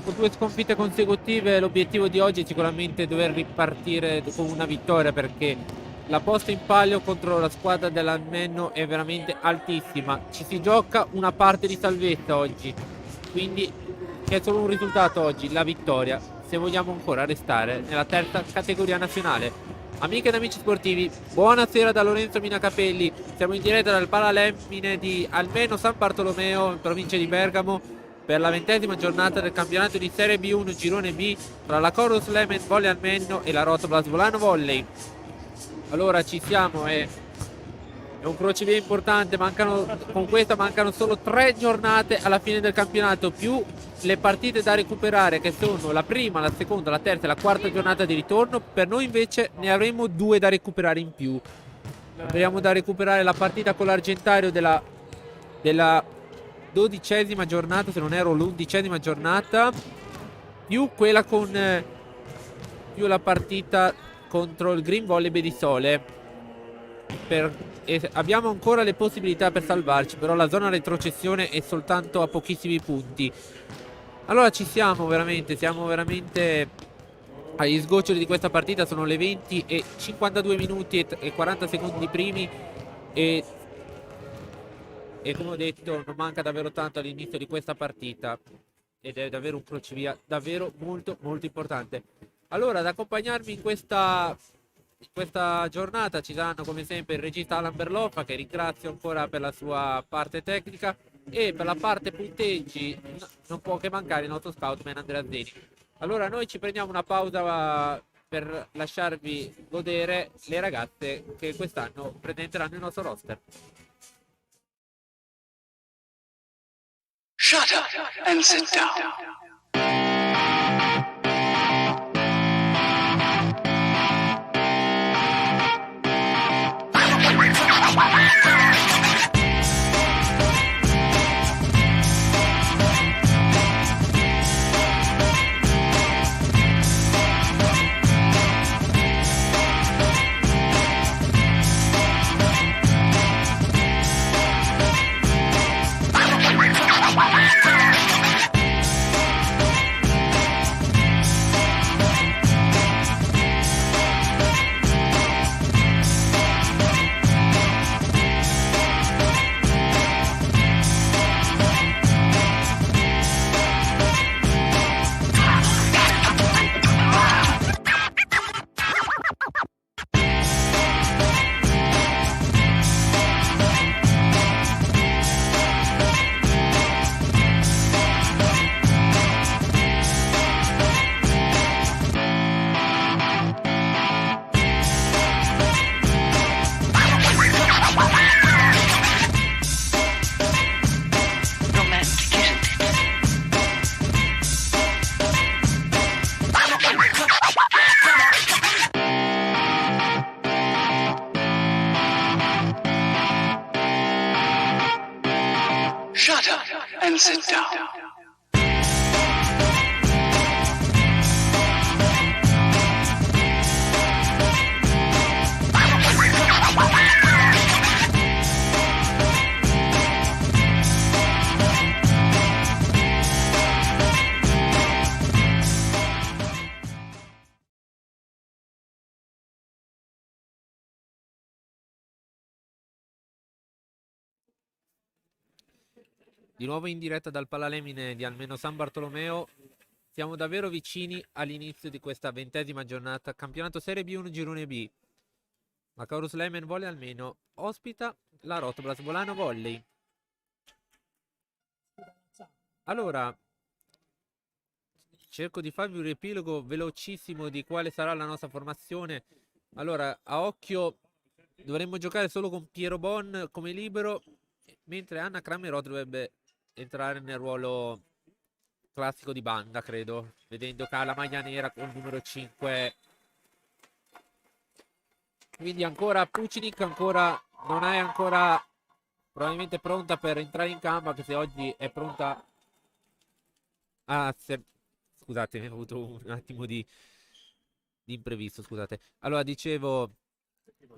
dopo 2 sconfitte consecutive l'obiettivo di oggi è sicuramente dover ripartire con una vittoria, perché la posta in palio contro la squadra dell'Almenno è veramente altissima. Ci si gioca una parte di salvezza oggi, quindi c'è solo un risultato oggi, la vittoria, se vogliamo ancora restare nella terza categoria nazionale. Amiche ed amici sportivi, buonasera da Lorenzo Minacapelli. Siamo in diretta dal Paralemine di Almeno San Bartolomeo, in provincia di Bergamo, per la 20ª giornata del campionato di Serie B1 Girone B tra la Chorus Lemon Volley Almenno e la Rotoblas Volano Volley. Allora ci siamo, è un crocevia importante, con questa mancano solo 3 giornate alla fine del campionato, più le partite da recuperare, che sono la prima, la seconda, la terza e la quarta giornata di ritorno. Per noi invece ne avremo 2 da recuperare in più. Abbiamo da recuperare la partita con l'Argentario della 12ª giornata, se non ero l'11ª giornata, più quella più la partita contro il Green Volley Bedisole. Abbiamo ancora le possibilità per salvarci, però la zona retrocessione è soltanto a pochissimi punti. Allora siamo veramente agli sgoccioli di questa partita. Sono le 20 e 52 minuti e 40 secondi primi e come ho detto non manca davvero tanto all'inizio di questa partita ed è davvero un crocevia davvero molto molto importante. Allora, ad accompagnarmi in questa giornata ci saranno come sempre il regista Alan Berloffa, che ringrazio ancora per la sua parte tecnica, e per la parte punteggi non può che mancare il nostro scoutman Andrea Zeni. Allora noi ci prendiamo una pausa per lasciarvi godere le ragazze che quest'anno presenteranno il nostro roster. Shut up and sit down. Shut up and sit down. Di nuovo in diretta dal Palalemine di Almeno San Bartolomeo. Siamo davvero vicini all'inizio di questa 20ª giornata. Campionato Serie B1 Girone B. La Chorus Lemon Volley Almeno ospita la Rotoblas Volano Volley. Allora, cerco di farvi un riepilogo velocissimo di quale sarà la nostra formazione. Allora, a occhio dovremmo giocare solo con Piero Bon come libero, mentre Anna Cramerò dovrebbe entrare nel ruolo classico di banda, credo, vedendo che ha la maglia nera con il numero 5. Quindi ancora Pucinic non è ancora probabilmente pronta per entrare in campo, anche se oggi è pronta scusate, ho avuto un attimo di imprevisto, scusate. Allora, dicevo,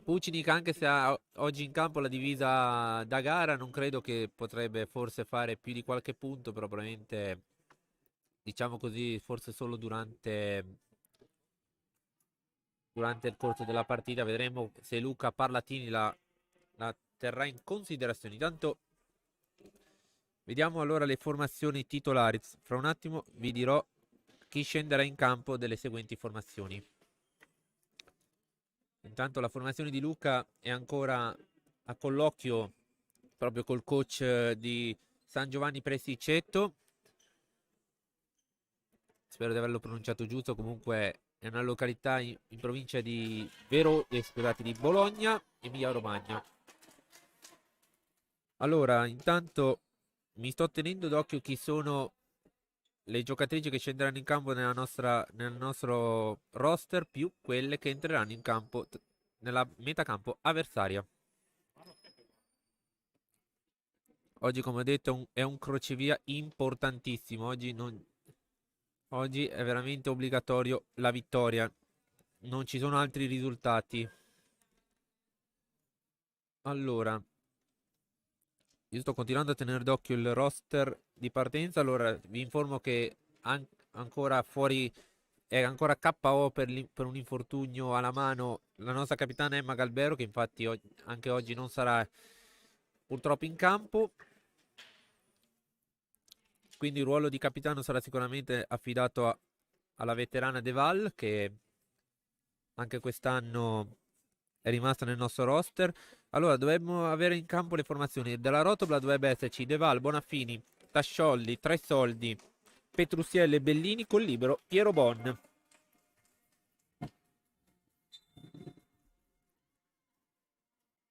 Pucinic, anche se ha oggi in campo la divisa da gara, non credo che potrebbe forse fare più di qualche punto, però probabilmente diciamo così, forse solo durante il corso della partita. Vedremo se Luca Parlatini la terrà in considerazione. Intanto vediamo allora le formazioni titolari. Fra un attimo vi dirò chi scenderà in campo delle seguenti formazioni. Intanto la formazione di Luca è ancora a colloquio proprio col coach di San Giovanni Presticcetto. Spero di averlo pronunciato giusto. Comunque è una località in provincia di di Bologna, Emilia Romagna. Allora, intanto mi sto tenendo d'occhio chi sono le giocatrici che scenderanno in campo nel nostro roster, più quelle che entreranno in campo nella metacampo avversaria. Oggi, come ho detto, è un crocevia importantissimo. Oggi è veramente obbligatorio la vittoria. Non ci sono altri risultati. Allora, io sto continuando a tenere d'occhio il roster di partenza. Allora, vi informo che ancora fuori, è ancora KO per un infortunio alla mano la nostra capitana Emma Galbero, che infatti anche oggi non sarà purtroppo in campo. Quindi il ruolo di capitano sarà sicuramente affidato alla veterana De Val, che anche quest'anno è rimasta nel nostro roster. Allora, dovremmo avere in campo le formazioni. Della Rotobla dovrebbe esserci De Val, Bonafini, Tasciolli, Tresoldi, Petrusiello e Bellini, col libero Piero Bon.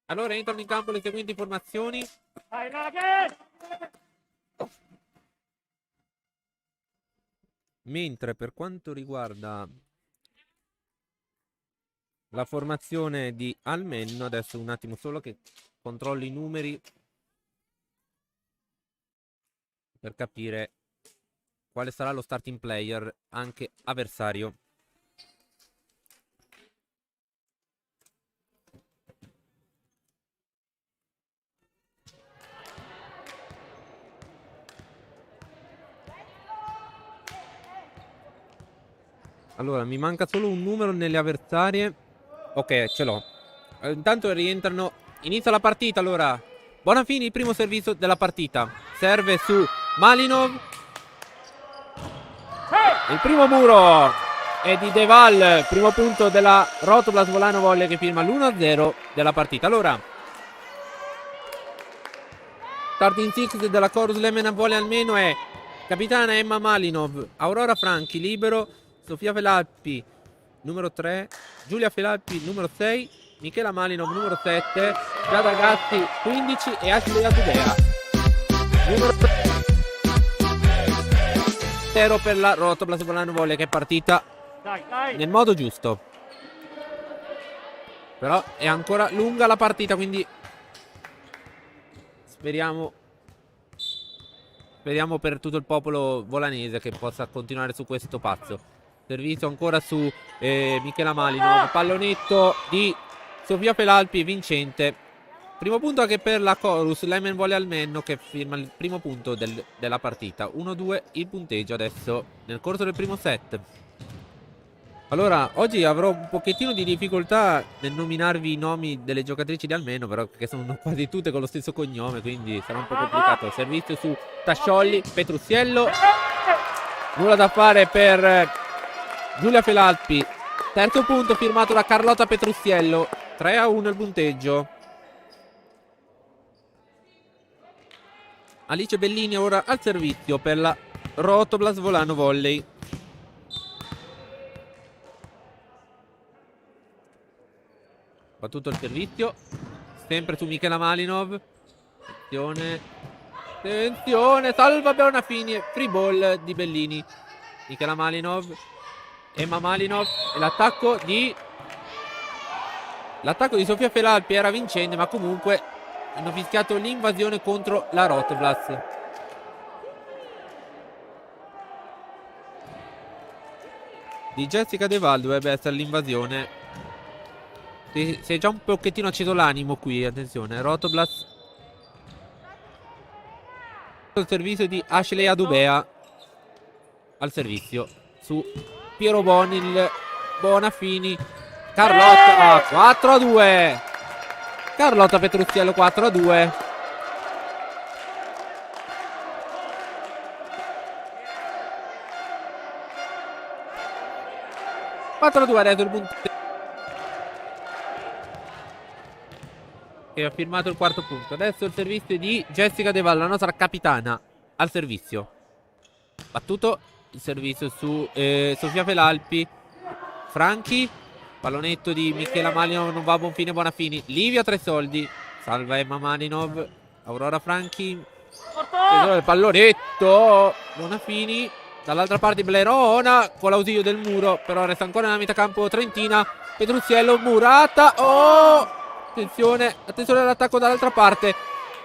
Allora entrano in campo le seguenti formazioni. Mentre per quanto riguarda la formazione di Almenno, adesso un attimo solo che controllo i numeri per capire quale sarà lo starting player anche avversario. Allora, mi manca solo un numero nelle avversarie. Ok, ce l'ho. Intanto rientrano. Inizia la partita, allora. Bonafini, il primo servizio della partita. Serve su Malinov. Il primo muro è di De Val. Primo punto della Rotobla Svolano Volley, che firma l'1-0 della partita. Allora, starting six della Chorus Lemena Volley almeno è capitana Emma Malinov, Aurora Franchi libero, Sofia Felappi numero 3, Giulia Felappi numero 6, Michela Malinov numero 7, Giada Gatti 15 e Ashley Adudea numero 0 per la Rotobla Svolano Volley, che è partita nel modo giusto. Però è ancora lunga la partita, quindi speriamo per tutto il popolo volanese che possa continuare su questo pazzo. Servizio ancora su Michela Malinov, pallonetto di Sofia Felalpi vincente. Primo punto anche per la Chorus Lemon Volley Almenno, che firma il primo punto della partita. 1-2 il punteggio adesso nel corso del primo set. Allora, oggi avrò un pochettino di difficoltà nel nominarvi i nomi delle giocatrici di Almenno, però, perché sono quasi tutte con lo stesso cognome, quindi sarà un po' complicato. Servizio su Tasciolli, Petrusiello. Nulla da fare per Giulia Felalpi. Terzo punto firmato da Carlotta Petrusiello. 3-1 il punteggio. Alice Bellini ora al servizio per la Rotobla Svolano Volley. Battuto il servizio, sempre su Michela Malinov. Attenzione, salva Bonafini, free ball di Bellini. Michela Malinov, Emma Malinov e l'attacco di Sofia Felalpi era vincente, ma comunque hanno fischiato l'invasione contro la Rotoblas. Di Jessica De Val dovrebbe essere l'invasione. Si è già un pochettino acceso l'animo qui, attenzione. Rotoblas. Il servizio di Ashley Adubea. al servizio su Piero Bonil. Bonafini. Carlotta 4-2. Carlotta Petrucciello 4-2. Adesso il punto che ha firmato il quarto punto. Adesso il servizio di Jessica De Val, la nostra capitana, al servizio. Battuto il servizio su Sofia Felalpi. Franchi. Pallonetto di Michela Malinov, non va a buon fine Bonafini. Livia Tresoldi. Salva Emma Malinov. Aurora Franchi. Il pallonetto. Bonafini. Dall'altra parte Blerona con l'ausilio del muro. Però resta ancora nella metà campo trentina. Petrucciello, Murata. Oh! Attenzione all'attacco dall'altra parte.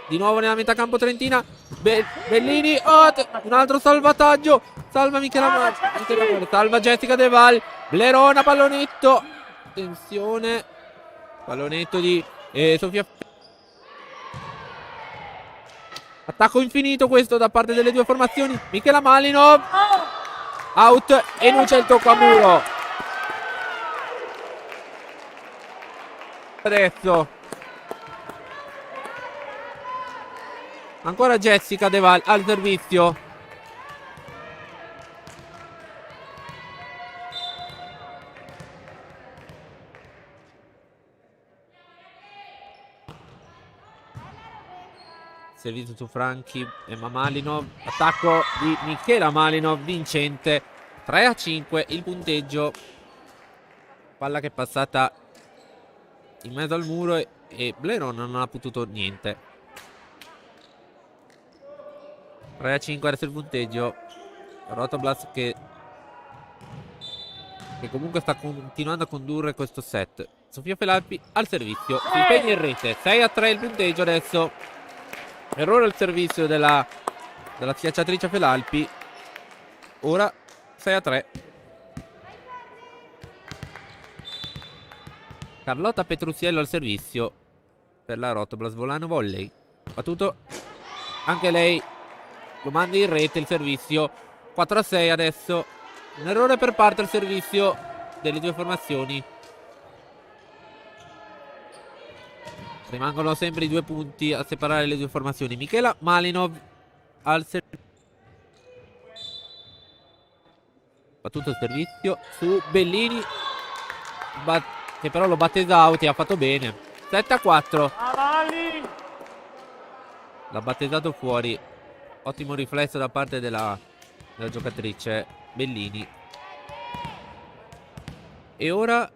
Di nuovo nella metà campo trentina. Bellini. Oh, un altro salvataggio. Salva Michela. Salva Jessica De Val. Blerona, pallonetto. Attenzione. Pallonetto di Sofia. Attacco infinito questo da parte delle due formazioni. Michela Malinov. Out. E non c'è il tocco a muro. Adesso ancora Jessica De Val al servizio. Servizio su Franchi. Emma Malinov. Attacco di Michela Malinov vincente. 3-5 il punteggio. Palla che è passata in mezzo al muro e Bleron non ha potuto niente. 3-5 adesso il punteggio. Rotoblas che comunque sta continuando a condurre questo set. Sofia Felalpi al servizio. Si impegna in rete. 6-3 il punteggio adesso. Errore al servizio della schiacciatrice Felalpi. Ora 6-3. Carlotta Petrucciello al servizio per la Rotoblas Volano Volley. Battuto anche lei. Lo manda in rete il servizio. 4-6 adesso. Un errore per parte al servizio delle due formazioni. Rimangono sempre i 2 punti a separare le due formazioni. Michela Malinov al servizio. Battuto il servizio su Bellini. Che però lo batte out e ha fatto bene. 7-4. L'ha battezzato fuori. Ottimo riflesso da parte della giocatrice Bellini. E ora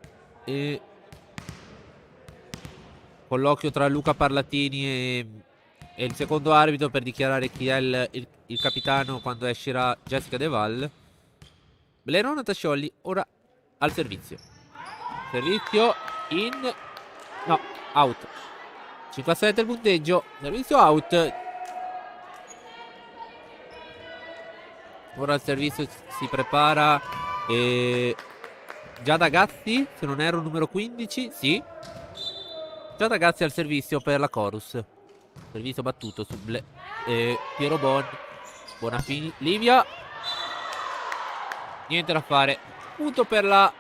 colloquio tra Luca Parlatini e il secondo arbitro per dichiarare chi è il capitano quando escerà Jessica De Val. Blerona Tasciolli ora al servizio. Servizio in... no, out. 5-7 il punteggio. Servizio out. Ora il servizio si prepara Giada Gazzi, se non erro numero 15. Sì. Giada Gazzi al servizio per la Chorus. Servizio battuto su Piero Bon. Bonafini. Livia. Niente da fare. Punto per la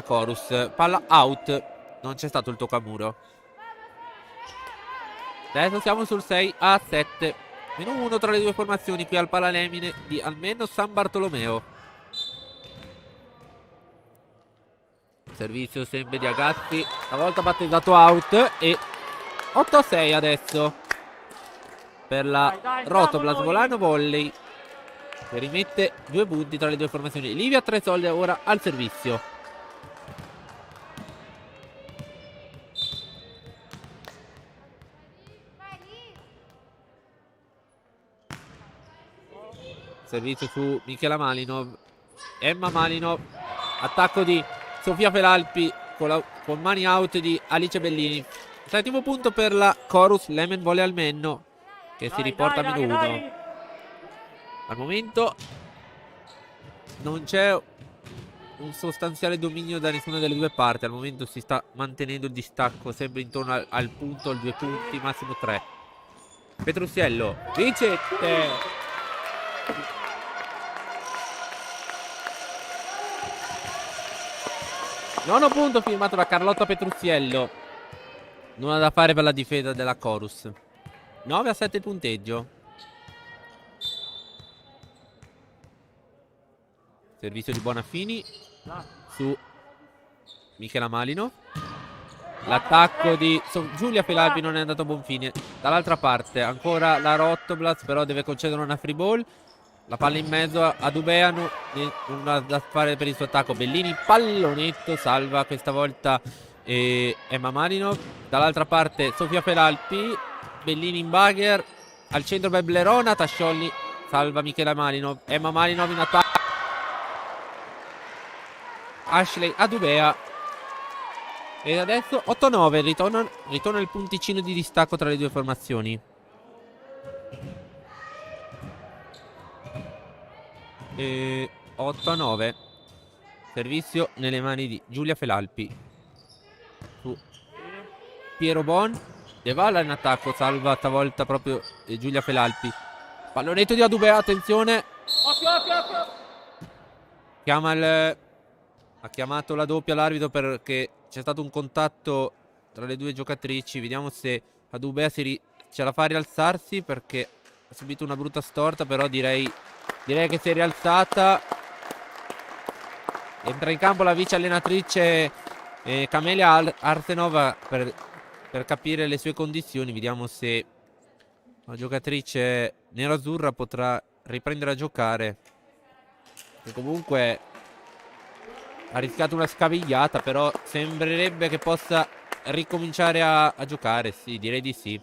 Chorus. Palla out. Non c'è stato il tocco a muro. Adesso siamo sul 6-7. -1 tra le due formazioni qui al Palalemine di almeno San Bartolomeo. Servizio sempre di Agazzi. Stavolta battezzato out. E 8-6 adesso per la Rotoblas Volano Volley, che rimette 2 punti tra le due formazioni. Livia Tresoldi ora al servizio. Servizio su Michela Malinov. Emma Malinov. Attacco di Sofia Felalpi con mani out di Alice Bellini. Settimo punto per la Chorus. Lemen volle al Menno, che si riporta a -1. Al momento non c'è un sostanziale dominio da nessuna delle due parti. Al momento si sta mantenendo il distacco sempre intorno al punto, al 2 punti, massimo 3. Petrucciello ricette Nono punto firmato da Carlotta Petruzziello. Nulla da fare per la difesa della Chorus. 9-7 il punteggio. Servizio di Bonafini su Michela Malino. L'attacco di Giulia Felalpi non è andato a buon fine. Dall'altra parte ancora la Rotoblas, però deve concedere una free ball. La palla in mezzo a Dubeanu, nulla da fare per il suo attacco. Bellini, pallonetto, salva questa volta Emma Malino. Dall'altra parte Sofia Felalpi, Bellini in bagger, al centro Beblerona, Tasciolli salva Michela Malino. Emma Malino in attacco, Ashley Adubea. E adesso 8-9, ritorna il punticino di distacco tra le due formazioni. E 8-9. Servizio nelle mani di Giulia Felalpi. Su Piero Bon. De Valla in attacco, salva stavolta proprio Giulia Felalpi. Pallonetto di Adubea, attenzione. Ha chiamato la doppia l'arbitro perché c'è stato un contatto tra le due giocatrici. Vediamo se Adubea ce la fa rialzarsi, perché ha subito una brutta storta, però direi che si è rialzata. Entra in campo la vice allenatrice Camelia Arsenova per capire le sue condizioni. Vediamo se la giocatrice nerazzurra potrà riprendere a giocare. E comunque ha rischiato una scavigliata, però sembrerebbe che possa ricominciare a giocare. Sì, direi di sì.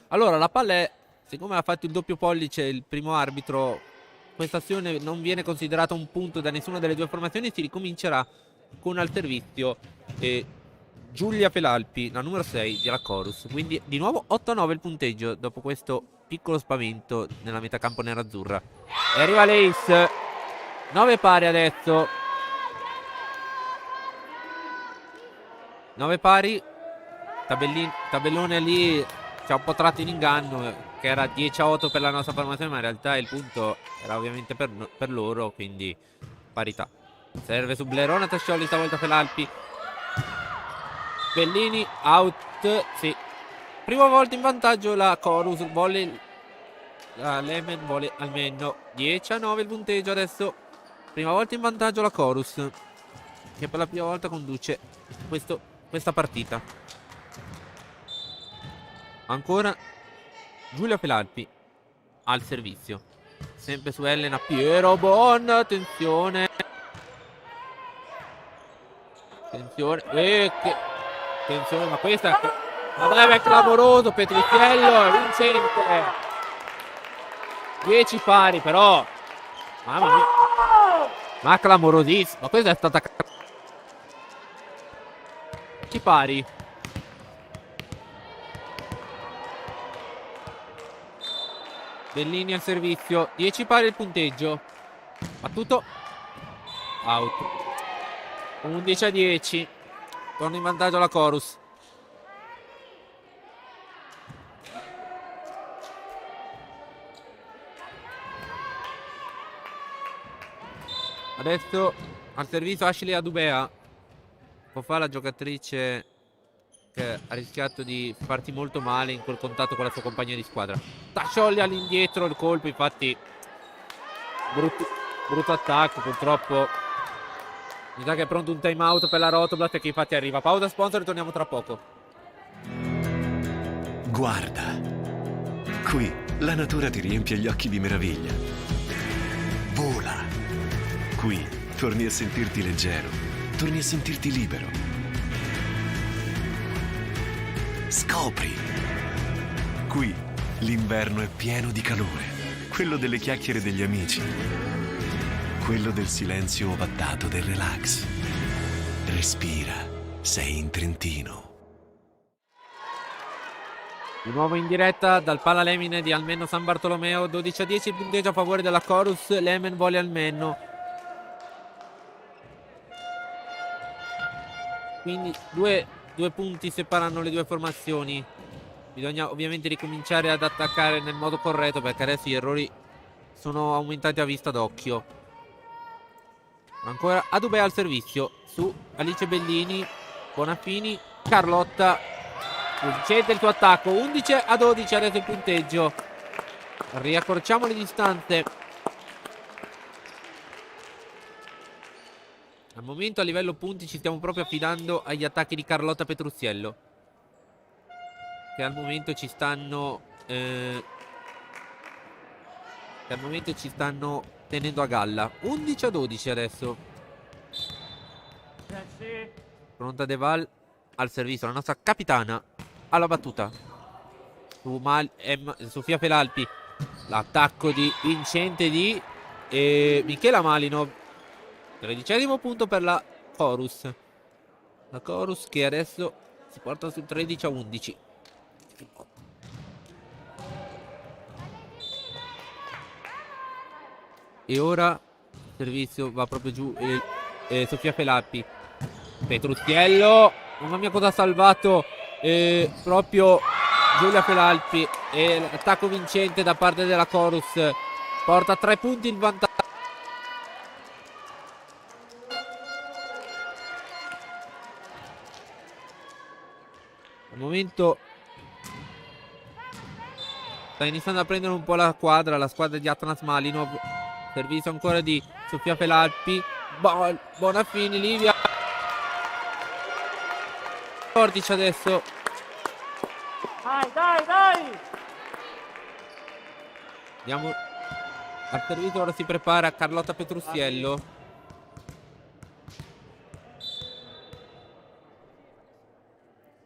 Allora, la palla è, siccome ha fatto il doppio pollice il primo arbitro, questa azione non viene considerata un punto da nessuna delle due formazioni. Si ricomincerà con al servizio Giulia Felalpi, la numero 6 della Chorus. Quindi di nuovo 8-9 il punteggio dopo questo piccolo spavento nella metacampo nerazzurra. E arriva l'Ace. 9 pari adesso. 9 pari. Tabellone lì ci ha un po' tratto in inganno, che era 10-8 per la nostra formazione, ma in realtà il punto era ovviamente per loro, quindi parità. Serve su Blerona, Tascioli stavolta Felalpi. Bellini out. Sì, prima volta in vantaggio la Chorus. La Lemen vuole almeno 10-9 il punteggio adesso. Prima volta in vantaggio la Chorus, che per la prima volta conduce questa partita. Ancora Giulia Felalpi al servizio, sempre su Elena. Piero Bon, attenzione, attenzione, ma questa è clamoroso. Petruzziello è vincente. 10 pari però, mamma mia, ma clamorosissimo. Questa è stata 10 pari. Bellini al servizio, 10 pari il punteggio. Battuto, out. 11-10. Torna in vantaggio la Chorus. Adesso al servizio Ashley Adubea. Può fare la giocatrice che ha rischiato di farti molto male in quel contatto con la sua compagna di squadra. Tasciolli all'indietro, il colpo, infatti brutto attacco. Purtroppo mi sa che è pronto un time out per la Rotoblast, che infatti arriva. Pausa sponsor, ritorniamo tra poco. Guarda, qui la natura ti riempie gli occhi di meraviglia. Vola, qui torni a sentirti leggero, torni a sentirti libero. Scopri, qui l'inverno è pieno di calore, quello delle chiacchiere degli amici, quello del silenzio ovattato del relax. Respira, sei in Trentino. Di nuovo in diretta dal Pala Lemine di Almenno San Bartolomeo. 12-10 il punteggio a favore della Chorus. Lemen vuole Almenno, quindi due punti separano le due formazioni. Bisogna ovviamente ricominciare ad attaccare nel modo corretto, perché adesso gli errori sono aumentati a vista d'occhio. Ancora Adubè al servizio su Alice Bellini, Bonafini, Carlotta. Vincente il suo attacco, 11-12 adesso il punteggio. Riaccorciamo le distanze. Al momento a livello punti ci stiamo proprio affidando agli attacchi di Carlotta Petruzziello, che al momento ci stanno tenendo a galla. 11-12 adesso. Pronta De Val al servizio, la nostra capitana alla battuta su Sofia Felalpi. L'attacco di vincente di Michela Malinov. 13° punto per la Chorus. La Chorus che adesso si porta sul 13-11. E ora il servizio va proprio giù. Sofia Felalpi. Petruzziello. Mamma mia cosa ha salvato proprio Giulia Felalpi. E l'attacco vincente da parte della Chorus porta 3 punti in vantaggio. Al momento sta iniziando a prendere un po' la squadra di Atlas Malinov. Servizio ancora di Sofia Felalpi. Bonafini, Livia. Fortice adesso. Dai! Andiamo al servizio, ora si prepara Carlotta Petruzziello.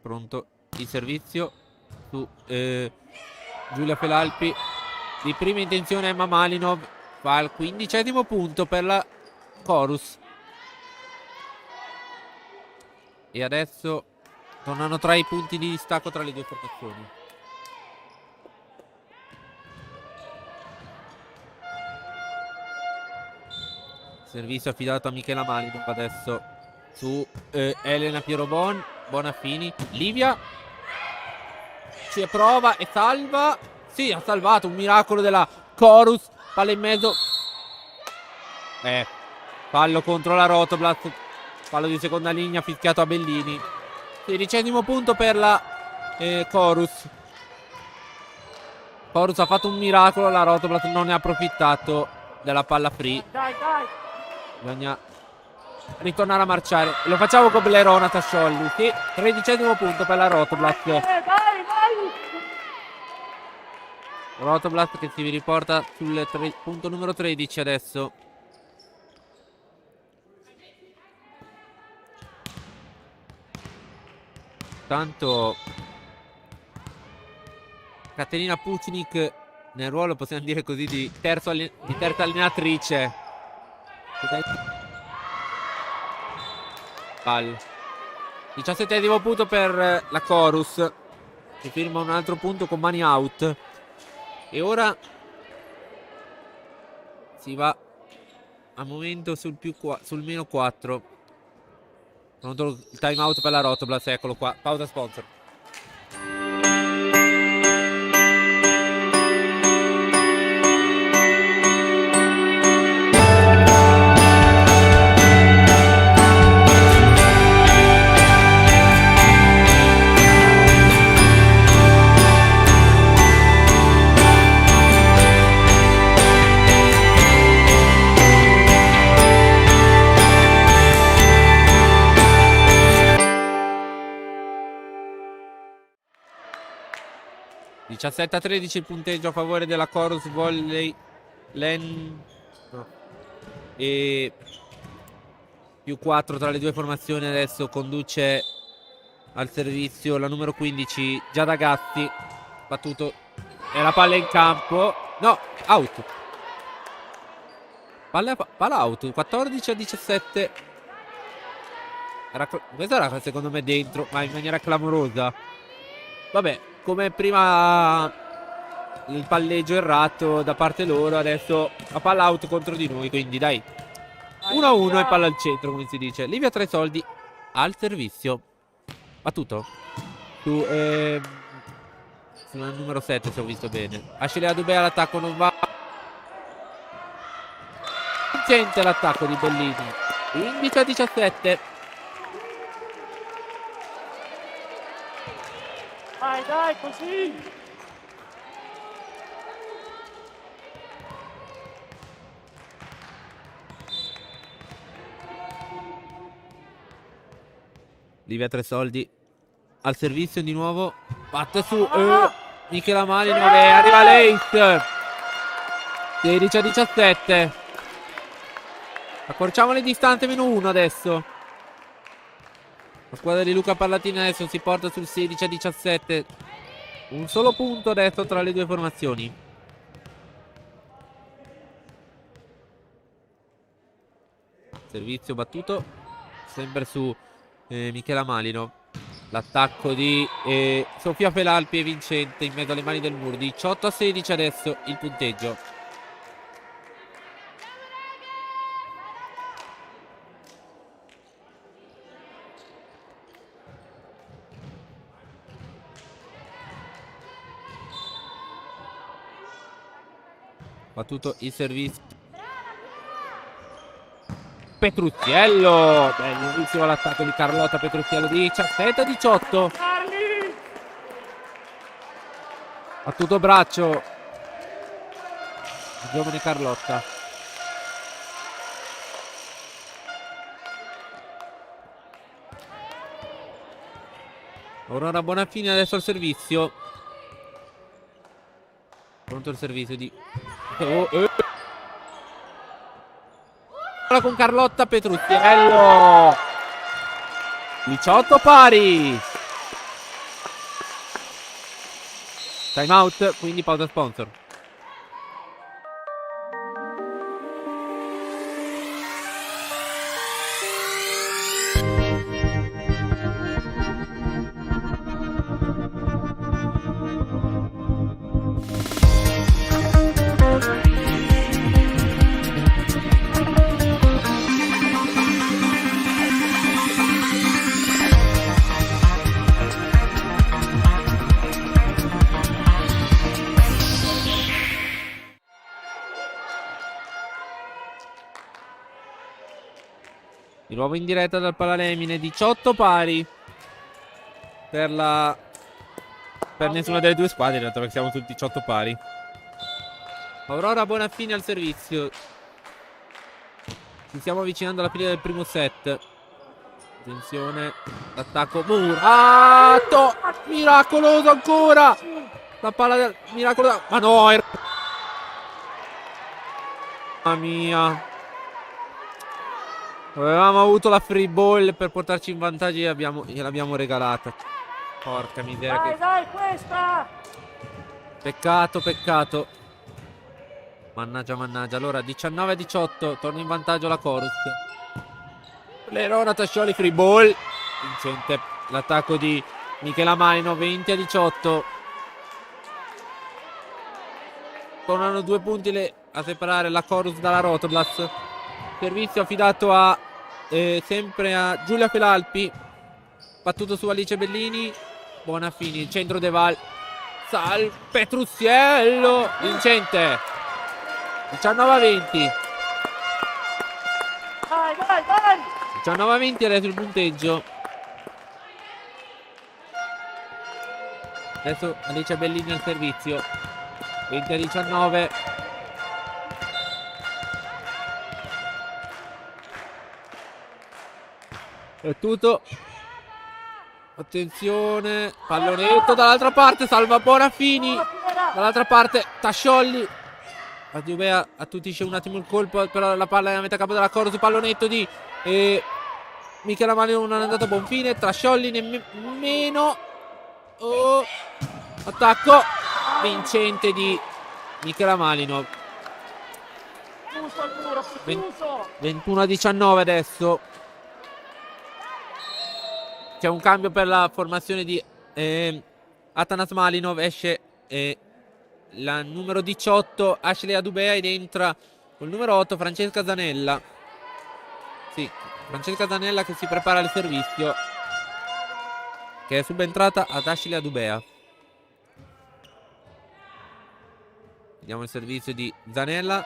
Pronto il servizio su Giulia Felalpi. Di prima intenzione Emma Malinov. Fa il 15° punto per la Chorus. E adesso tornano 3 i punti di distacco tra le due formazioni. Servizio affidato a Michela Malinov adesso su Elena Pierobon. Bonafini, Livia ci prova e salva. Sì, ha salvato, un miracolo della Chorus. Palla in mezzo. Fallo contro la Rotoblast. Fallo di seconda linea fischiato a Bellini. 16° punto per la Chorus. Chorus ha fatto un miracolo, la Rotoblast non ne ha approfittato della palla free. Dai! Bisogna ritornare a marciare. Lo facciamo con Blerona Tasciolli. Sì, 13° punto per la Rotoblast. Dai! Rotoblast che si riporta sul punto numero 13 adesso. Tanto Caterina Pucinic nel ruolo, possiamo dire così, di terza allenatrice. 17° punto per la Chorus, che firma un altro punto con mani out. E ora si va al momento sul meno 4. Pronto il time out per la Rotoblast, eccolo qua. Pausa sponsor. - 17-13 il punteggio a favore della Chorus Volley e più 4 tra le due formazioni. Adesso conduce al servizio la numero 15 Giada Gatti. Battuto e la palla in campo. No, out. Palla out. 14-17. Questa era secondo me dentro, ma in maniera clamorosa. Vabbè, come prima il palleggio errato da parte loro, adesso la palla out contro di noi, quindi dai, 1-1 e palla al centro, come si dice. Livia Tresoldi al servizio. Battuto sulla numero 7, se ho visto bene. Ashley Adubè all'attacco, non va. vincente l'attacco di Bellini. 15-17. Dai, così. Livia Tresoldi al servizio di nuovo. Batte su Michela Malino e arriva l'Ace. 16-17. Accorciamo le distanze, -1 adesso. La squadra di Luca Pallatini adesso si porta sul 16-17. Un solo punto adesso tra le due formazioni. Servizio battuto sempre su Michela Malino. L'attacco di Sofia Felalpi è vincente in mezzo alle mani del muro. 18-16 adesso il punteggio. Battuto il servizio. Petruzziello, bellissimo l'attacco di Carlotta Petruzziello. 17-18. Battuto braccio, giovane Carlotta. Aurora Bonafini adesso al servizio. Pronto il servizio di con Carlotta Petruzziello. 18 pari. Time out, quindi pausa sponsor. Di nuovo in diretta dal Palalemine. 18 pari per nessuna delle due squadre, in realtà, perché siamo tutti 18 pari. Aurora Bonafini al servizio. Ci stiamo avvicinando alla fine del primo set. Attenzione, l'attacco Murato, miracoloso ancora. La palla del miracoloso, ma no, mamma mia. Avevamo avuto la free ball per portarci in vantaggio e gliel'abbiamo regalata. Porca miseria. Dai, questa! Peccato. Mannaggia. Allora 19-18, torna in vantaggio la Chorus. Lerona Tascioli, free ball. Vincente l'attacco di Michela Malino. 20-18. Tornano 2 punti a separare la Chorus dalla Rotoblas. Servizio affidato sempre a Giulia Felalpi. Battuto su Alice Bellini. Bonafini, il centro De Val. Petruzziello. Vincente. 19-20. Dai! 19-20 adesso il punteggio. Adesso Alice Bellini al servizio. 20-19. Battuto. Attenzione. Pallonetto dall'altra parte. Salva Bonafini. Dall'altra parte Tasciolli. La Giubea attutisce un attimo il colpo, però la palla è a metà campo della Chorus. Pallonetto di Michela Malino, non è andato a buon fine. Tasciolli nemmeno. Attacco vincente di Michela Malino. 21-19 adesso. C'è un cambio per la formazione di Atanas Malinov. Esce la numero 18 Ashley Adubea ed entra col numero 8 Francesca Zanella. Sì, Francesca Zanella che si prepara al servizio, che è subentrata ad Ashley Adubea. Vediamo il servizio di Zanella.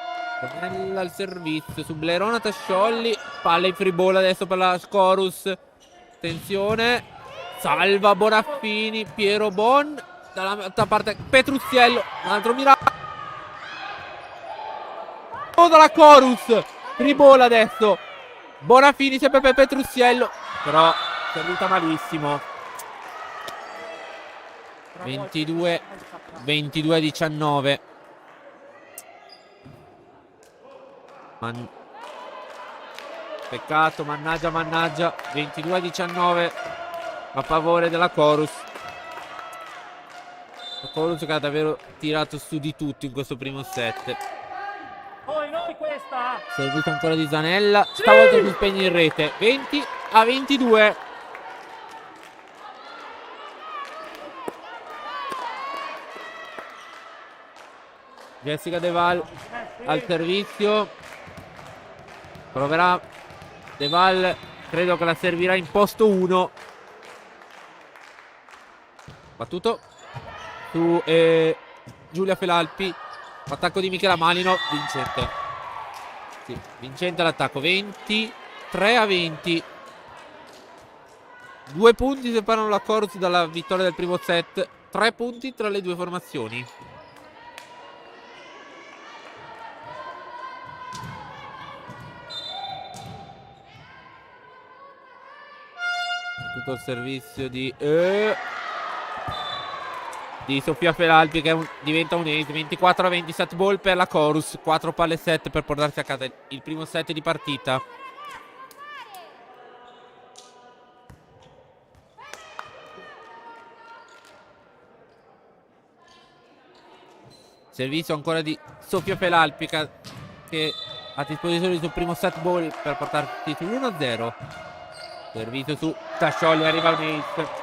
Tonella al servizio su Blerona Tasciolli. Palla in free ball adesso per la Scorus. Attenzione. Salva Bonaffini. Piero Bon. Dall'altra parte Petruzziello. Un altro miracolo. Dalla Chorus. Free ball adesso. Bonaffini sempre per Petruzziello. Però servita malissimo. 22-19. Peccato, mannaggia. 22-19 a favore della Chorus. La Chorus che ha davvero tirato su di tutto in questo primo set. Noi questa. Servito ancora di Zanella. Stavolta si spegne in rete. 20-22. Jessica Deval al servizio. Proverà Deval. Credo che la servirà in posto 1. Battuto su Giulia Felalpi. Attacco di Michela Malino. Vincente. Sì, vincente l'attacco. 23-20. 2 punti separano la Chorus dalla vittoria del primo set. 3 punti tra le due formazioni. Tutto il servizio di Sofia Felalpi che diventa un ace. 24-20 set ball per la Chorus. 4 palle set per portarsi a casa il primo set di partita. Servizio ancora di Sofia Felalpi che ha a disposizione il suo primo set ball per portarsi su 1-0. Servizio su Tasciolli, arriva un ace.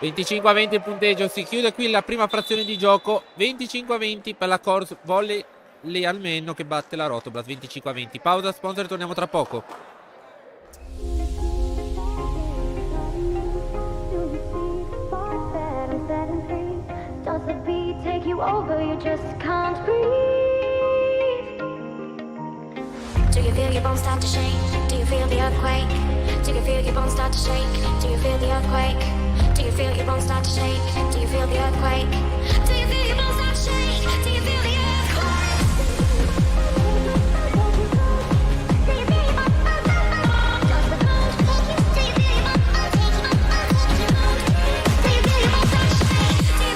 25-20 il punteggio, si chiude qui la prima frazione di gioco. 25-20 per la Chorus Volley lì almeno che batte la Rotoblas. 25-20. Pausa sponsor, torniamo tra poco. Over, you just can't breathe. Do you feel your bones start to shake? Do you feel the earthquake? Do you feel your bones start to shake? Do you feel the earthquake? Do you feel your bones start to shake? Do you feel the earthquake? Do you feel your bones start to shake? Do you feel the earthquake? Do you feel your bones start to shake? Do you feel your bones start to shake? Do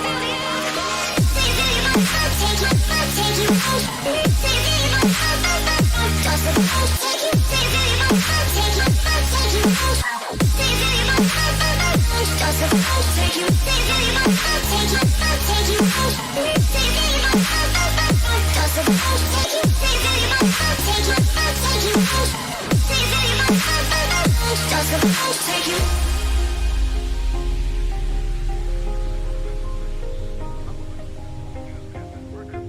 you feel your bones start to shake?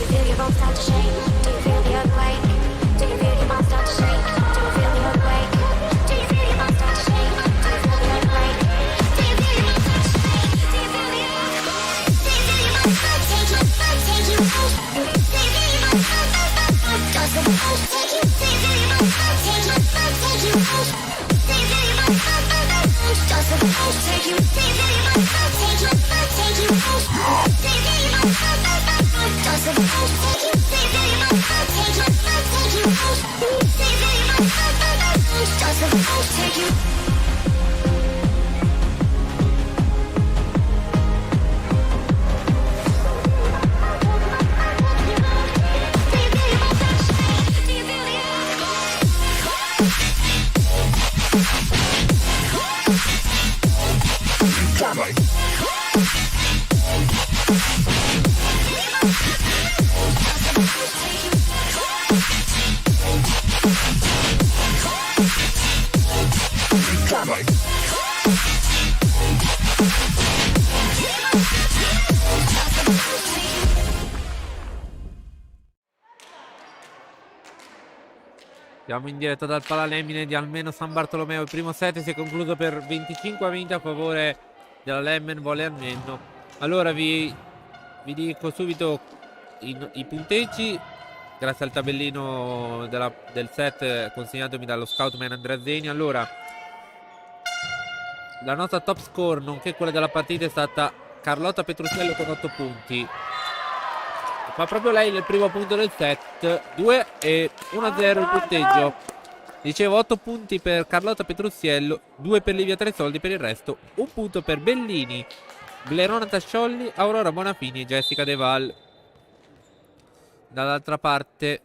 Do you feel your bones start to shake? Do you feel the earthquake? Take you. Siamo in diretta dal Palalemine di Almeno San Bartolomeo. Il primo set si è concluso per 25-20 a favore della Lemmen Volley Almeno. Allora vi dico subito i punteggi grazie al tabellino del set consegnatomi dallo scoutman Andrea Zeni. Allora, la nostra top score nonché quella della partita è stata Carlotta Petruccello con 8 punti. Fa proprio lei il primo punto del set. 2 e 1-0 il punteggio. Dicevo 8 punti per Carlotta Petrucciello, 2 per Livia Tresoldi, per il resto 1 punto per Bellini, Blerona Tasciolli, Aurora Bonafini e Jessica De Val. Dall'altra parte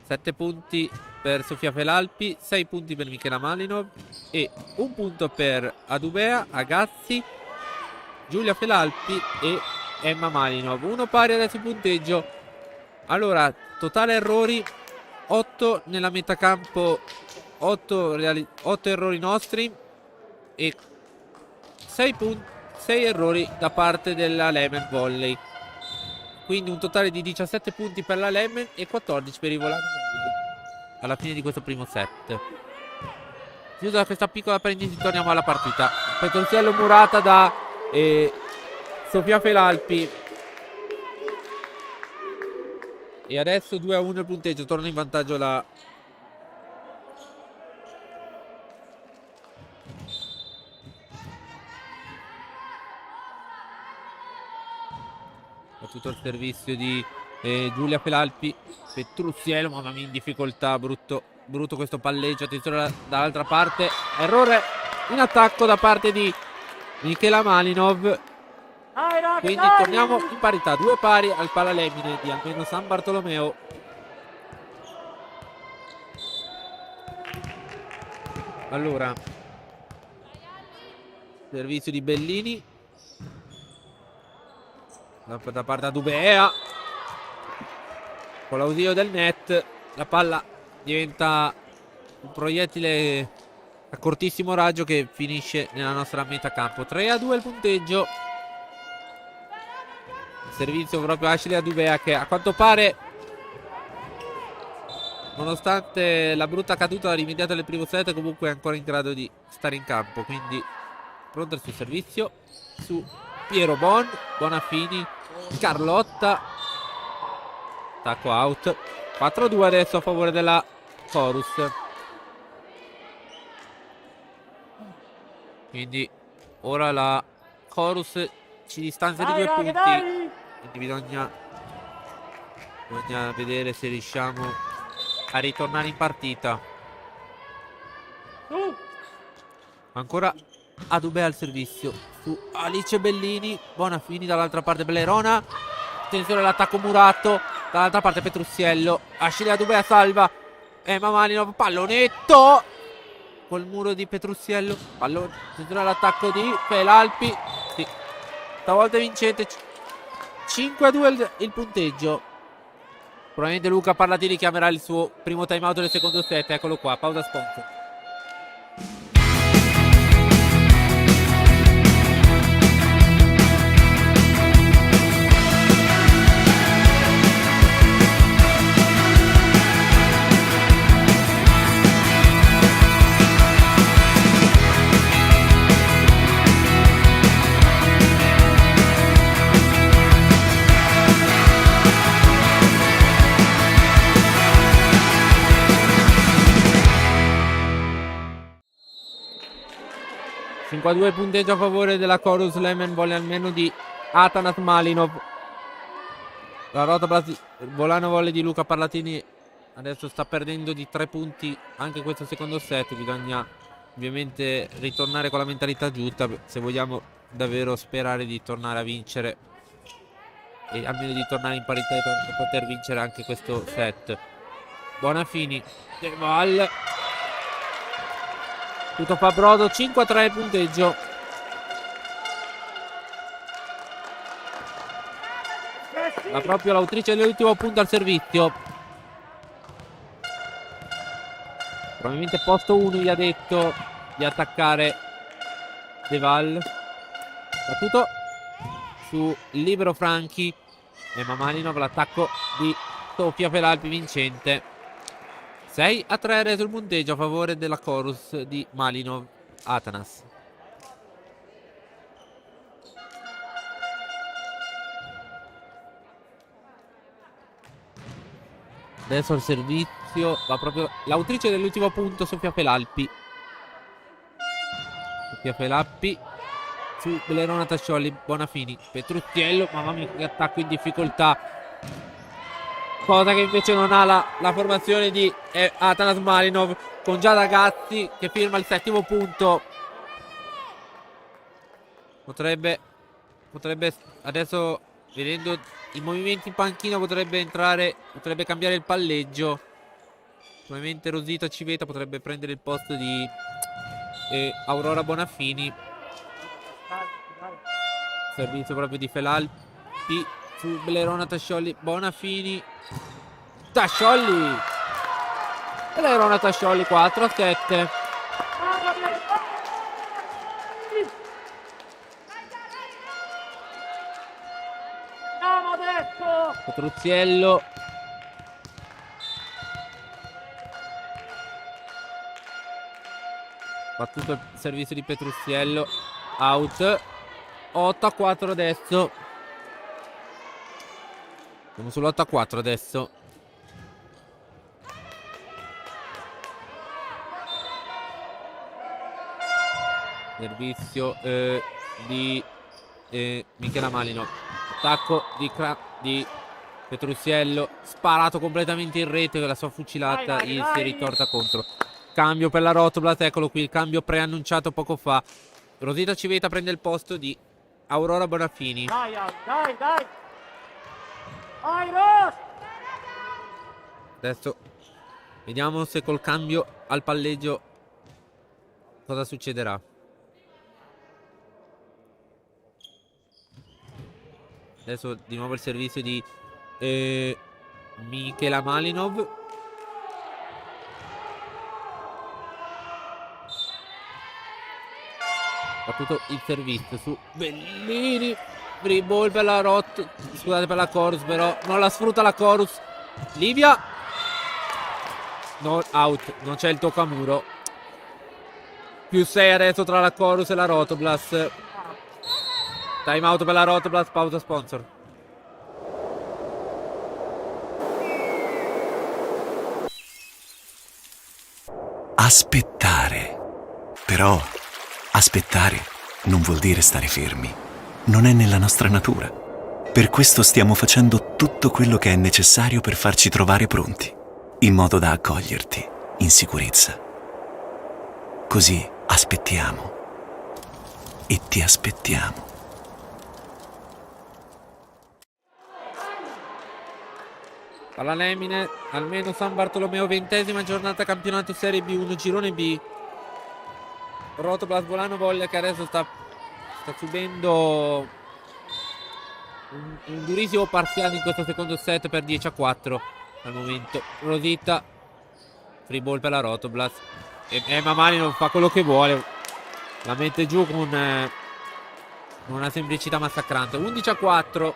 7 punti per Sofia Felalpi, 6 punti per Michela Malinov e 1 punto per Adubea, Agazzi, Giulia Felalpi e Emma Malinov. 1 pari adesso il punteggio. Allora, totale errori 8 nella metacampo, 8 errori nostri e 6 errori da parte della Lemmen Volley. Quindi un totale di 17 punti per la Lemmen e 14 per i Volano Volley alla fine di questo primo set. Chiusa questa piccola parentesi, torniamo alla partita. Petrucciello murata da Sofia Felalpi. E adesso 2-1 il punteggio, torna in vantaggio la tutto il servizio di Giulia Felalpi. Petrucciello, mamma mia, in difficoltà, brutto questo palleggio. Attenzione dall'altra parte, errore in attacco da parte di Michela Malinov. Quindi torniamo in parità, 2 pari al Palalemine di Almeno San Bartolomeo. Allora, servizio di Bellini da parte da Dubea, con l'ausilio del net la palla diventa un proiettile a cortissimo raggio che finisce nella nostra metà campo. 3-2 il punteggio. Servizio proprio Ashley Adubea, che a quanto pare, nonostante la brutta caduta rimediata nel primo set, comunque è ancora in grado di stare in campo. Quindi pronto il suo servizio su Piero Bonafini, Carlotta, attacco out. 4-2 adesso a favore della Chorus. Quindi ora la Chorus ci distanzia di 2 punti. Quindi bisogna vedere se riusciamo a ritornare in partita. Ancora Adubea al servizio su Alice Bellini. Bonafini dall'altra parte, Blerona. Attenzione all'attacco murato. Dall'altra parte Petrucciello. Ashley Adubea salva. Emma Malinov, pallonetto col muro di Petrucciello. Attenzione all'attacco di Felalpi. Sì, stavolta è vincente. 5-2 il punteggio. Probabilmente Luca Parlatini chiamerà il suo primo time out del secondo set. Eccolo qua, pausa sponsor. A 2 punteggio a favore della Chorus Lemmen Volley Almeno di Atanas Malinov. La rota Volano Volley di Luca Parlatini adesso sta perdendo di 3 punti anche questo secondo set. Bisogna ovviamente ritornare con la mentalità giusta se vogliamo davvero sperare di tornare a vincere e almeno di tornare in parità per poter vincere anche questo set. Bonafini, De Val, tutto fa brodo. 5-3 il punteggio. Proprio l'autrice dell'ultimo punto al servizio. Probabilmente posto 1 gli ha detto di attaccare De Val. Battuto su libero Franchi. Emma Malinov, l'attacco di Sofia Felalpi vincente. 6-3 ha reso il punteggio a favore della chorus di Malinov Atanas. Adesso il servizio va proprio l'autrice dell'ultimo punto, Sofia Felalpi. Sofia Felalpi su Belerona Tascioli, Bonafini, Petruzziello, mamma mia che attacco in difficoltà, cosa che invece non ha la formazione di Atanas Malinov, con già Ragazzi che firma il 7° punto. Potrebbe adesso, vedendo i movimenti in panchina, potrebbe cambiare il palleggio. Probabilmente Rosita Civetta potrebbe prendere il posto di Aurora Bonafini. Servizio proprio di Felalpi su Belerona Tascioli, Bonafini, Tascioli, Belerona Tascioli 4-7. Andiamo adesso! Petruzziello, battuto il servizio di Petruzziello, out. 8-4 adesso. Siamo sull'8-4 adesso. Servizio di Michela Malino. Attacco di Petruzziello. Sparato completamente in rete con la sua fucilata. Vai, Si è ritorta contro. Cambio per la Rotoblat. Eccolo qui il cambio preannunciato poco fa. Rosita Civetta prende il posto di Aurora Bonafini. Dai! Vai, Ros! Adesso vediamo se col cambio al palleggio cosa succederà. Adesso di nuovo il servizio di Michela Malinov. Battuto il servizio su Bellini. Free ball per la scusate, per la Chorus, però non la sfrutta la Chorus. Livia. No, out. Non c'è il tocco a muro. +6 adesso tra la Chorus e la Rotoblast. Time out per la Rotoblast. Pausa sponsor. Aspettare. Però aspettare non vuol dire stare fermi. Non è nella nostra natura. Per questo stiamo facendo tutto quello che è necessario per farci trovare pronti, in modo da accoglierti in sicurezza. Così aspettiamo e ti aspettiamo. Palla Lemine, almeno San Bartolomeo, 20ª giornata campionato Serie B1 girone B. Rotoblast Volano Voglia che adesso sta subendo un durissimo parziale in questo secondo set per 10-4 al momento. Rosita, free ball per la Rotoblast e Mamani non fa quello che vuole, la mette giù con una semplicità massacrante. 11-4.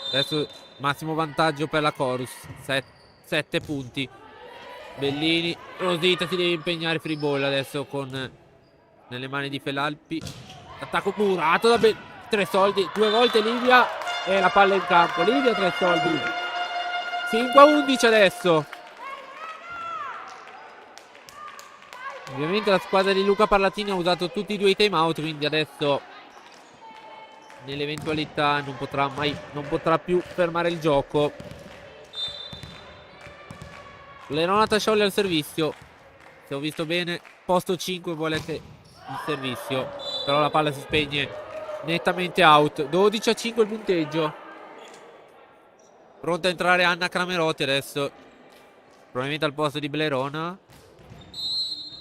Adesso massimo vantaggio per la Chorus, 7 punti. Bellini, Rosita si deve impegnare, free ball adesso nelle mani di Felalpi. Attacco curato da Tresoldi, 2 volte Livia e la palla in campo. Livia, Tresoldi. 5-11 adesso. Ovviamente la squadra di Luca Parlatini ha usato tutti i 2 time out, quindi adesso nell'eventualità non potrà più fermare il gioco. Leonora Tascioli al servizio, se ho visto bene, posto 5 vuole che il servizio, però la palla si spegne nettamente out. 12-5 il punteggio. Pronta a entrare Anna Cramerotti adesso, probabilmente al posto di Belerona.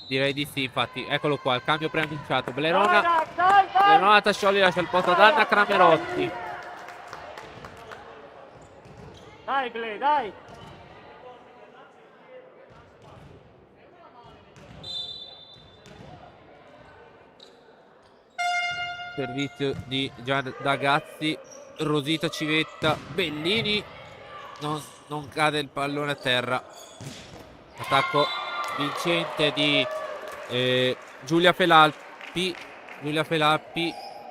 Direi di sì, infatti, eccolo qua, il cambio preannunciato. Leonora Tascioli lascia il posto ad Anna Cramerotti. Dai, Ble, dai! Servizio di Gian Ragazzi, Rosita Civetta, Bellini. non cade il pallone a terra. Attacco vincente di Giulia Felappi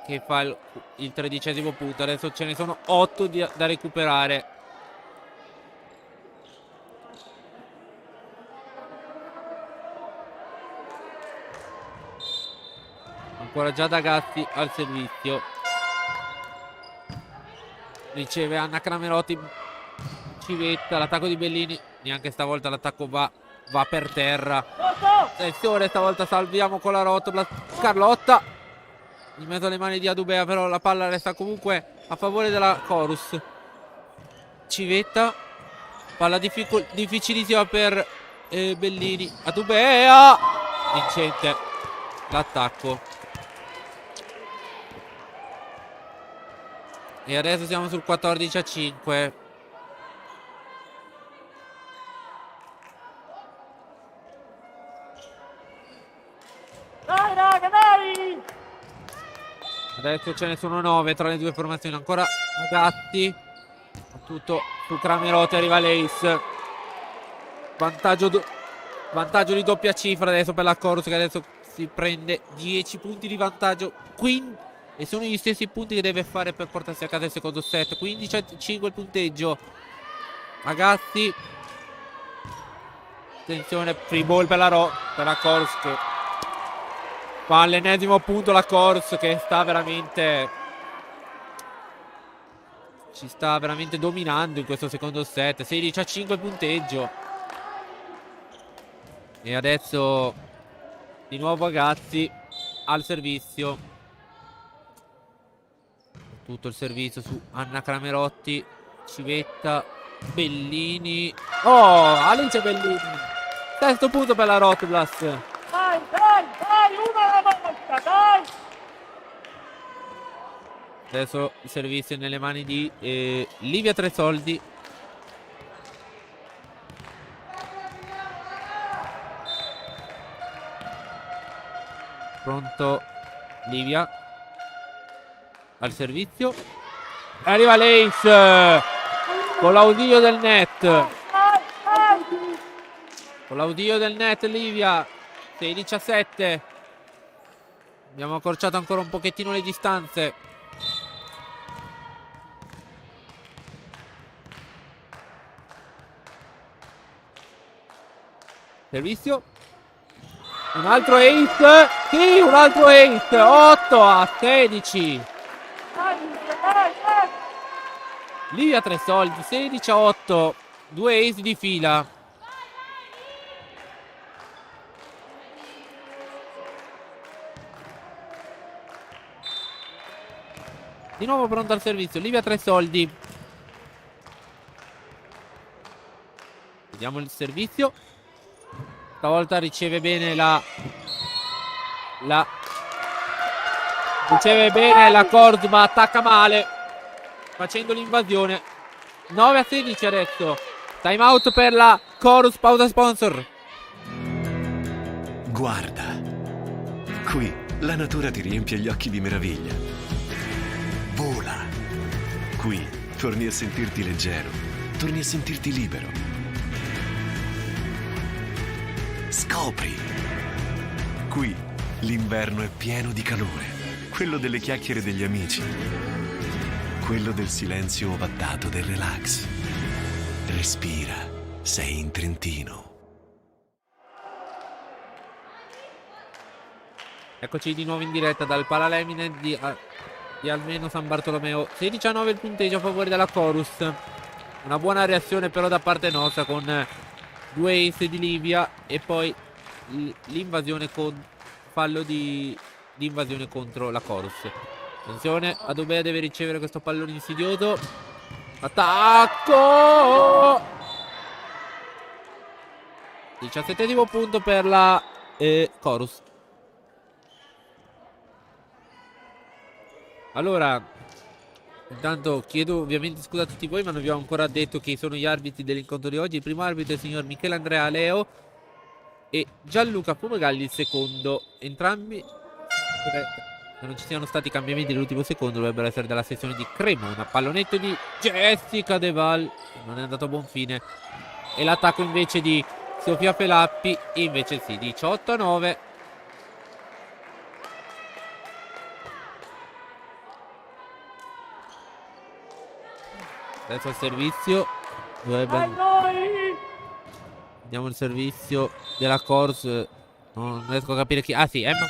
che fa il 13° punto. Adesso ce ne sono 8 da recuperare. Ancora già D'Agazzi al servizio. Riceve Anna Cramerotti. Civetta, l'attacco di Bellini. Neanche stavolta l'attacco va per terra. Attenzione, stavolta salviamo con la rotola. Carlotta in mezzo alle mani di Adubea, però la palla resta comunque a favore della Chorus. Civetta, palla difficilissima per Bellini. Adubea, vincente l'attacco. E adesso siamo sul 14-5. Dai raga, dai! Adesso ce ne sono 9 tra le due formazioni. Ancora Gatti. Tutto su Cramerotti, arriva l'Ace. Vantaggio di doppia cifra adesso per la Chorus, che adesso si prende 10 punti di vantaggio. Quindi, e sono gli stessi punti che deve fare per portarsi a casa il secondo set. 15-5 il punteggio. Ragazzi, attenzione, free ball per la Chorus, che fa all'ennesimo punto la Chorus, che ci sta veramente dominando in questo secondo set. 16-5 il punteggio. E adesso di nuovo Agazzi al servizio. Tutto il servizio su Anna Cramerotti. Civetta, Bellini. Oh, Alice Bellini. Terzo punto per la Rotblas. Dai, una alla volta, dai! Adesso il servizio nelle mani di Livia Tresoldi. Pronto Livia al servizio. Arriva l'Ace con l'audio del net. Con l'audio del net Livia. 6-17. Abbiamo accorciato ancora un pochettino le distanze. Servizio. Un altro ace. Sì, un altro ace. 8-16. Livia Tresoldi. 16-8. 2 ace di fila. Di nuovo pronto al servizio Livia Tresoldi. Vediamo il servizio. Stavolta riceve bene riceve bene la Chorus, ma attacca male facendo l'invasione. 9-16 adesso. Time out per la Chorus, pausa sponsor. Guarda, qui la natura ti riempie gli occhi di meraviglia. Vola. Qui torni a sentirti leggero, torni a sentirti libero. Scopri. Qui l'inverno è pieno di calore, quello delle chiacchiere degli amici, quello del silenzio ovattato, del relax. Respira, sei in Trentino. Eccoci di nuovo in diretta dal Palalemine di Almeno San Bartolomeo. 16-9 il punteggio a favore della Chorus. Una buona reazione però da parte nostra, con 2 ace di Livia e poi l'invasione con fallo di invasione contro la Chorus. Attenzione, Adubea deve ricevere questo pallone insidioso. Attacco! 17° punto per la Chorus. Allora, intanto chiedo ovviamente scusa a tutti voi, ma non vi ho ancora detto chi sono gli arbitri dell'incontro di oggi. Il primo arbitro è il signor Michele Andrea Leo e Gianluca Fumagalli il secondo. Entrambi che non ci siano stati cambiamenti nell'ultimo secondo, dovrebbero essere della sezione di Cremona. Pallonetto di Jessica De Val, non è andato a buon fine. E l'attacco invece di Sofia Felappi, invece sì, 18-9. Adesso il servizio dovrebbe... Vediamo il servizio della Corse. Non riesco a capire chi... Ah sì, Emma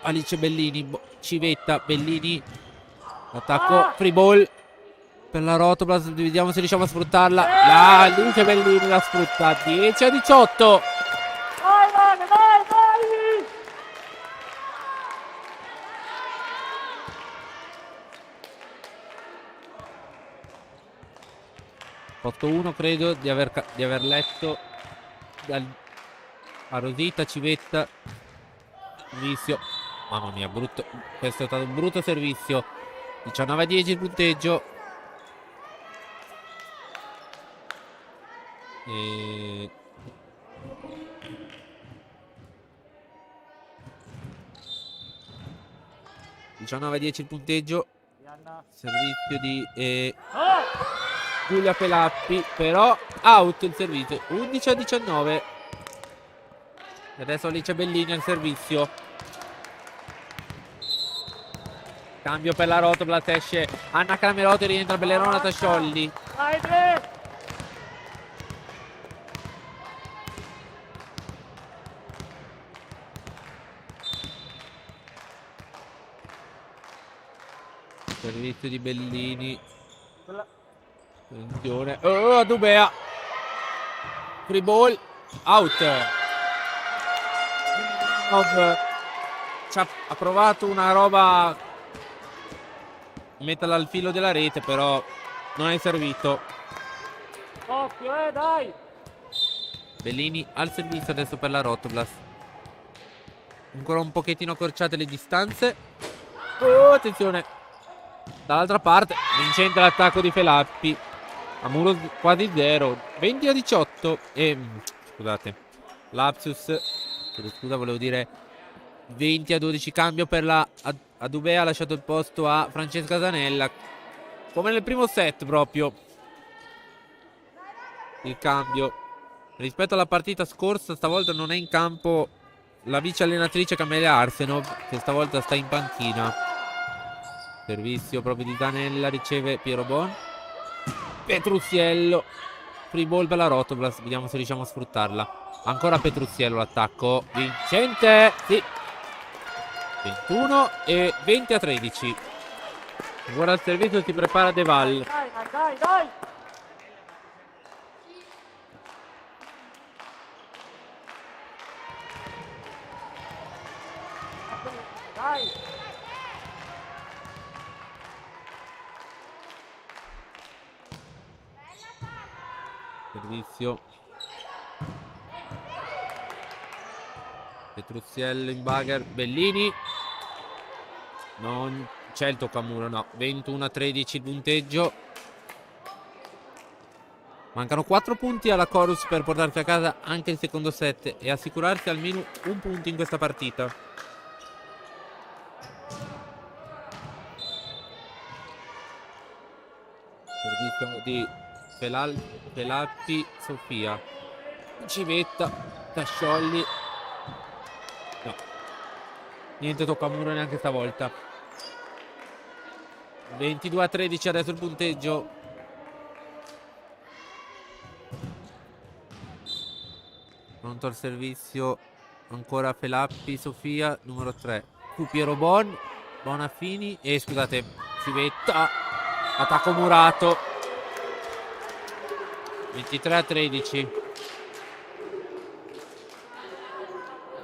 Alice Bellini, Civetta, Bellini. Attacco, free ball per la Rotoplas. Vediamo se riusciamo a sfruttarla. La Alice Bellini la sfrutta. 10-18. Vai, Vane, vai! 8-1 credo di aver letto a Rosita Civetta. Servizio, mamma mia, brutto. Questo è stato un brutto servizio. 19-10 il punteggio. E... (19-10) il punteggio. Servizio di Giulia Felappi, però out il servizio. 11-19. E adesso Alice Bellini al servizio. Cambio per la Rotoplas, esce Anna Camerotti, rientra Bellerona Tasciolli. Vai, 3! Servizio di Bellini. Attenzione. Oh, Dubea. Free ball. Out. Ha provato una roba, metterla al filo della rete, però non è servito. Occhio, dai! Bellini al servizio adesso per la Rotoplas. Ancora un pochettino accorciate le distanze. Oh, attenzione. Dall'altra parte vincente l'attacco di Felappi. A muro quasi 0. 20-18. E scusate, lapsus. Scusa, volevo dire 20-12. Cambio per la Adubea. Ha lasciato il posto a Francesca Zanella, come nel primo set proprio. Il cambio rispetto alla partita scorsa, stavolta non è in campo la vice allenatrice Camelia Arsenov, che stavolta sta in panchina. Servizio proprio di Zanella, riceve Piero Bon. Petruziello, free ball per la Rotoplas, vediamo se riusciamo a sfruttarla. Ancora Petruziello l'attacco vincente, sì. 21 e 20-13. Guarda il servizio, si prepara De Val. Dai! Dai! Servizio. Petruziello in bagger. Bellini. Non c'è il toccamuro, no. 21-13 il punteggio. Mancano 4 punti alla Chorus per portarsi a casa anche il secondo set e assicurarsi almeno un punto in questa partita. Servizio di Felappi, Sofia. Civetta, Tasciolli. No. Niente toccamuro neanche stavolta. 22-13 adesso il punteggio. Pronto al servizio ancora Felappi, Sofia, numero 3. Fu Piero Bon, Bonafini e scusate, Civetta. Attacco murato. 23-13.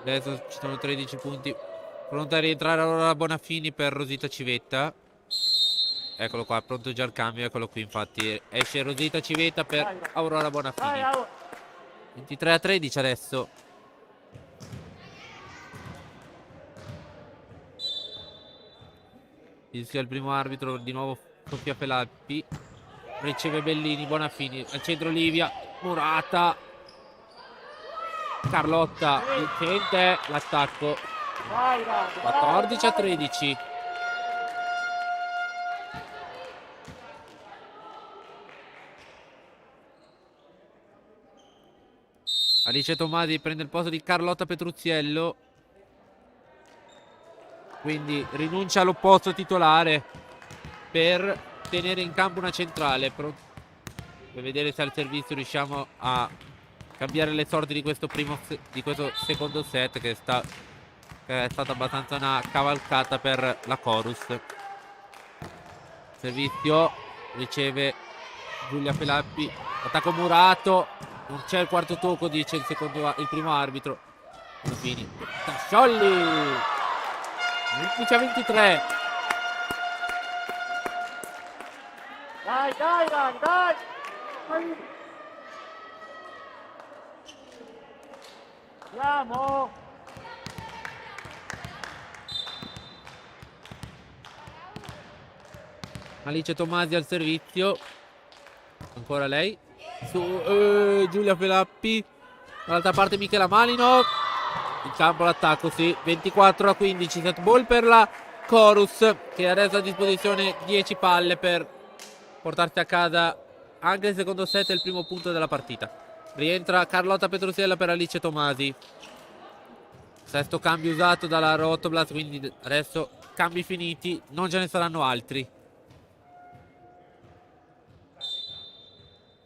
Adesso ci sono 13 punti. Pronto a rientrare allora Bonafini per Rosita Civetta. Eccolo qua, pronto già il cambio, eccolo qui infatti. Esce Rosita Civetta per Aurora Bonafini. 23-13 adesso. Fischia il primo arbitro, di nuovo Sofia Felappi. Riceve Bellini, Bonafini, al centro Livia, Murata. Carlotta, vincente, l'attacco Vai, vai, 14-13. Alice Tomasi prende il posto di Carlotta Petruzziello, quindi rinuncia all'opposto titolare per tenere in campo una centrale, per vedere se al servizio riusciamo a cambiare le sorti di questo secondo set, che è stata abbastanza una cavalcata per la Chorus. Servizio, riceve Giulia Pelappi, attacco murato. Non c'è il quarto tocco, dice il primo arbitro. Fini. Tasciolli 11-23. Dai, dai, dai, dai. Andiamo. Alice Tomasi al servizio. Ancora lei. Su Giulia Pelappi. Dall'altra parte Michela Malinov. In campo l'attacco, sì. 24-15. Set ball per la Chorus, che adesso ha a disposizione 10 palle per portarsi a casa anche il secondo set e il primo punto della partita. Rientra Carlotta Petruzziello per Alice Tomasi. Sesto cambio usato dalla Rotoblast, quindi adesso cambi finiti, non ce ne saranno altri.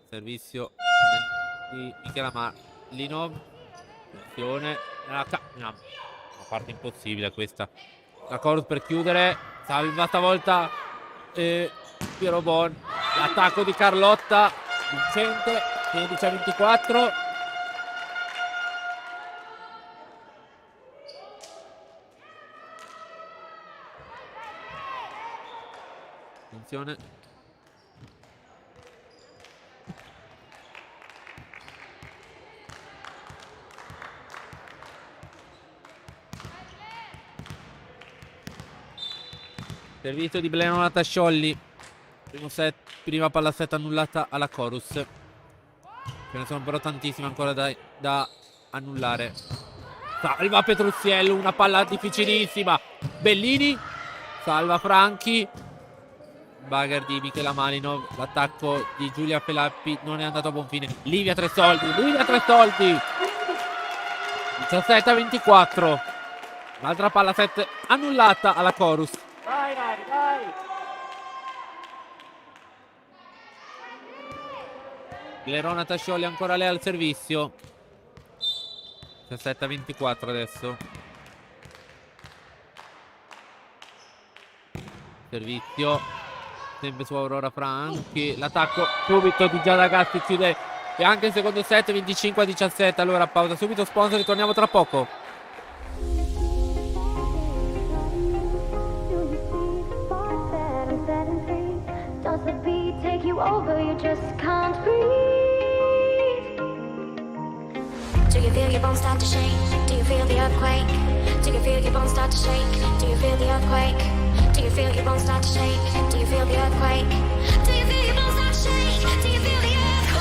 Servizio di Michela Malinov. Attenzione, una parte impossibile questa. La Chorus per chiudere, salva stavolta Piero Bon. L'attacco di Carlotta vincente, 16-24. Attenzione. Servizio di Blenona Tasciolli. Prima palla set annullata alla Chorus. Ce ne sono però tantissime ancora da annullare. Salva Petruzziello, una palla difficilissima. Bellini salva Franchi. Bagger di Michela Malinov. L'attacco di Giulia Pelappi non è andato a buon fine. Livia Tresoldi. 17-24. L'altra palla set annullata alla Chorus. Vai, vai, vai. Lerona Tascioli ancora lei al servizio. 17-24 adesso. Servizio sempre su Aurora Franchi. L'attacco subito di Giada Gatti chiude e anche il secondo set. 25-17. Allora pausa subito, sponsor, ritorniamo tra poco. Over, you just can't breathe. Do you feel your bones start to shake? Do you feel the earthquake? Do you feel your bones start to shake? Do you feel the earthquake? Do you feel your bones start to shake? Do you feel the earthquake? Do you feel your bones start to shake? Do you feel the earthquake?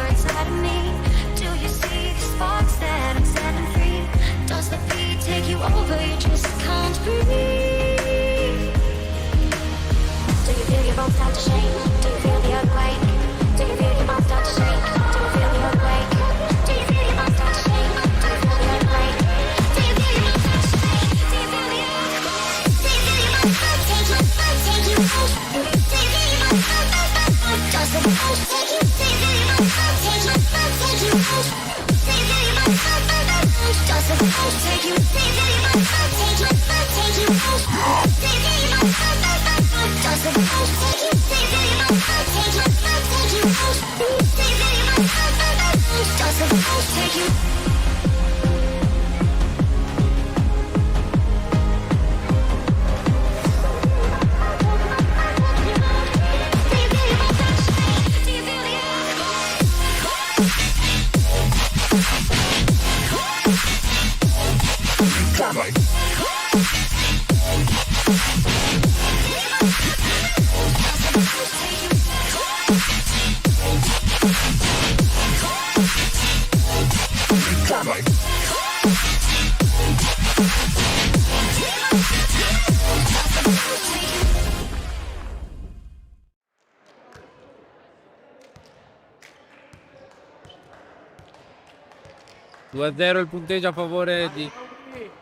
Inside of me, do you see the sparks that I'm setting 2-0 il punteggio a favore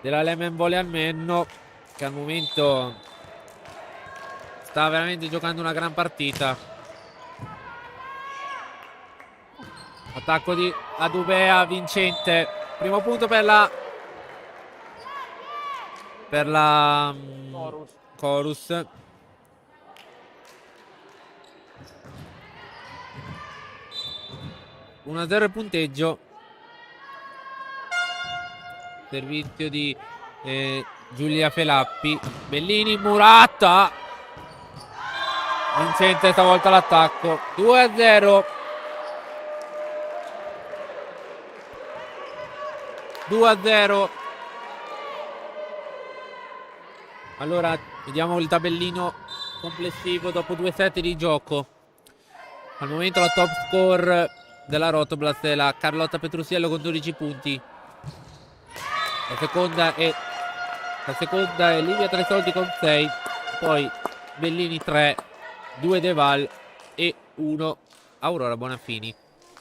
della Lemon Volley Almenno, che al momento sta veramente giocando una gran partita. Attacco di Adubea vincente. Primo punto per la Chorus. (1-0) il punteggio. Servizio di Giulia Felappi. Bellini, Murata. Vincente stavolta l'attacco. 2-0. 2-0. Allora, vediamo il tabellino complessivo dopo 2 set di gioco. Al momento la top score della Rotoblast è la Carlotta Petrusiello con 12 punti. La seconda è Livia Tresoldi con 6. Poi Bellini 3, 2 Deval e 1 Aurora Bonafini.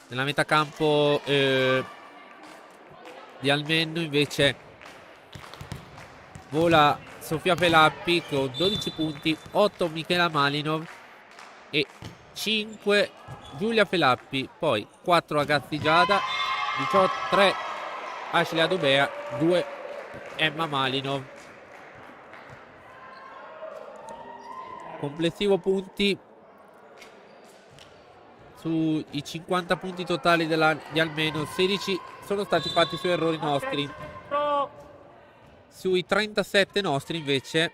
Nella metà campo di Almenno invece vola Sofia Pelappi con 12 punti, 8 Michela Malinov e 5 Giulia Felappi. Poi 4 Agazzi Giada, 3 Ashley Adubea, 2 Emma Malinov. Complessivo punti sui 50 punti totali di Almenno, 16 sono stati fatti su errori nostri. Sui 37 nostri invece,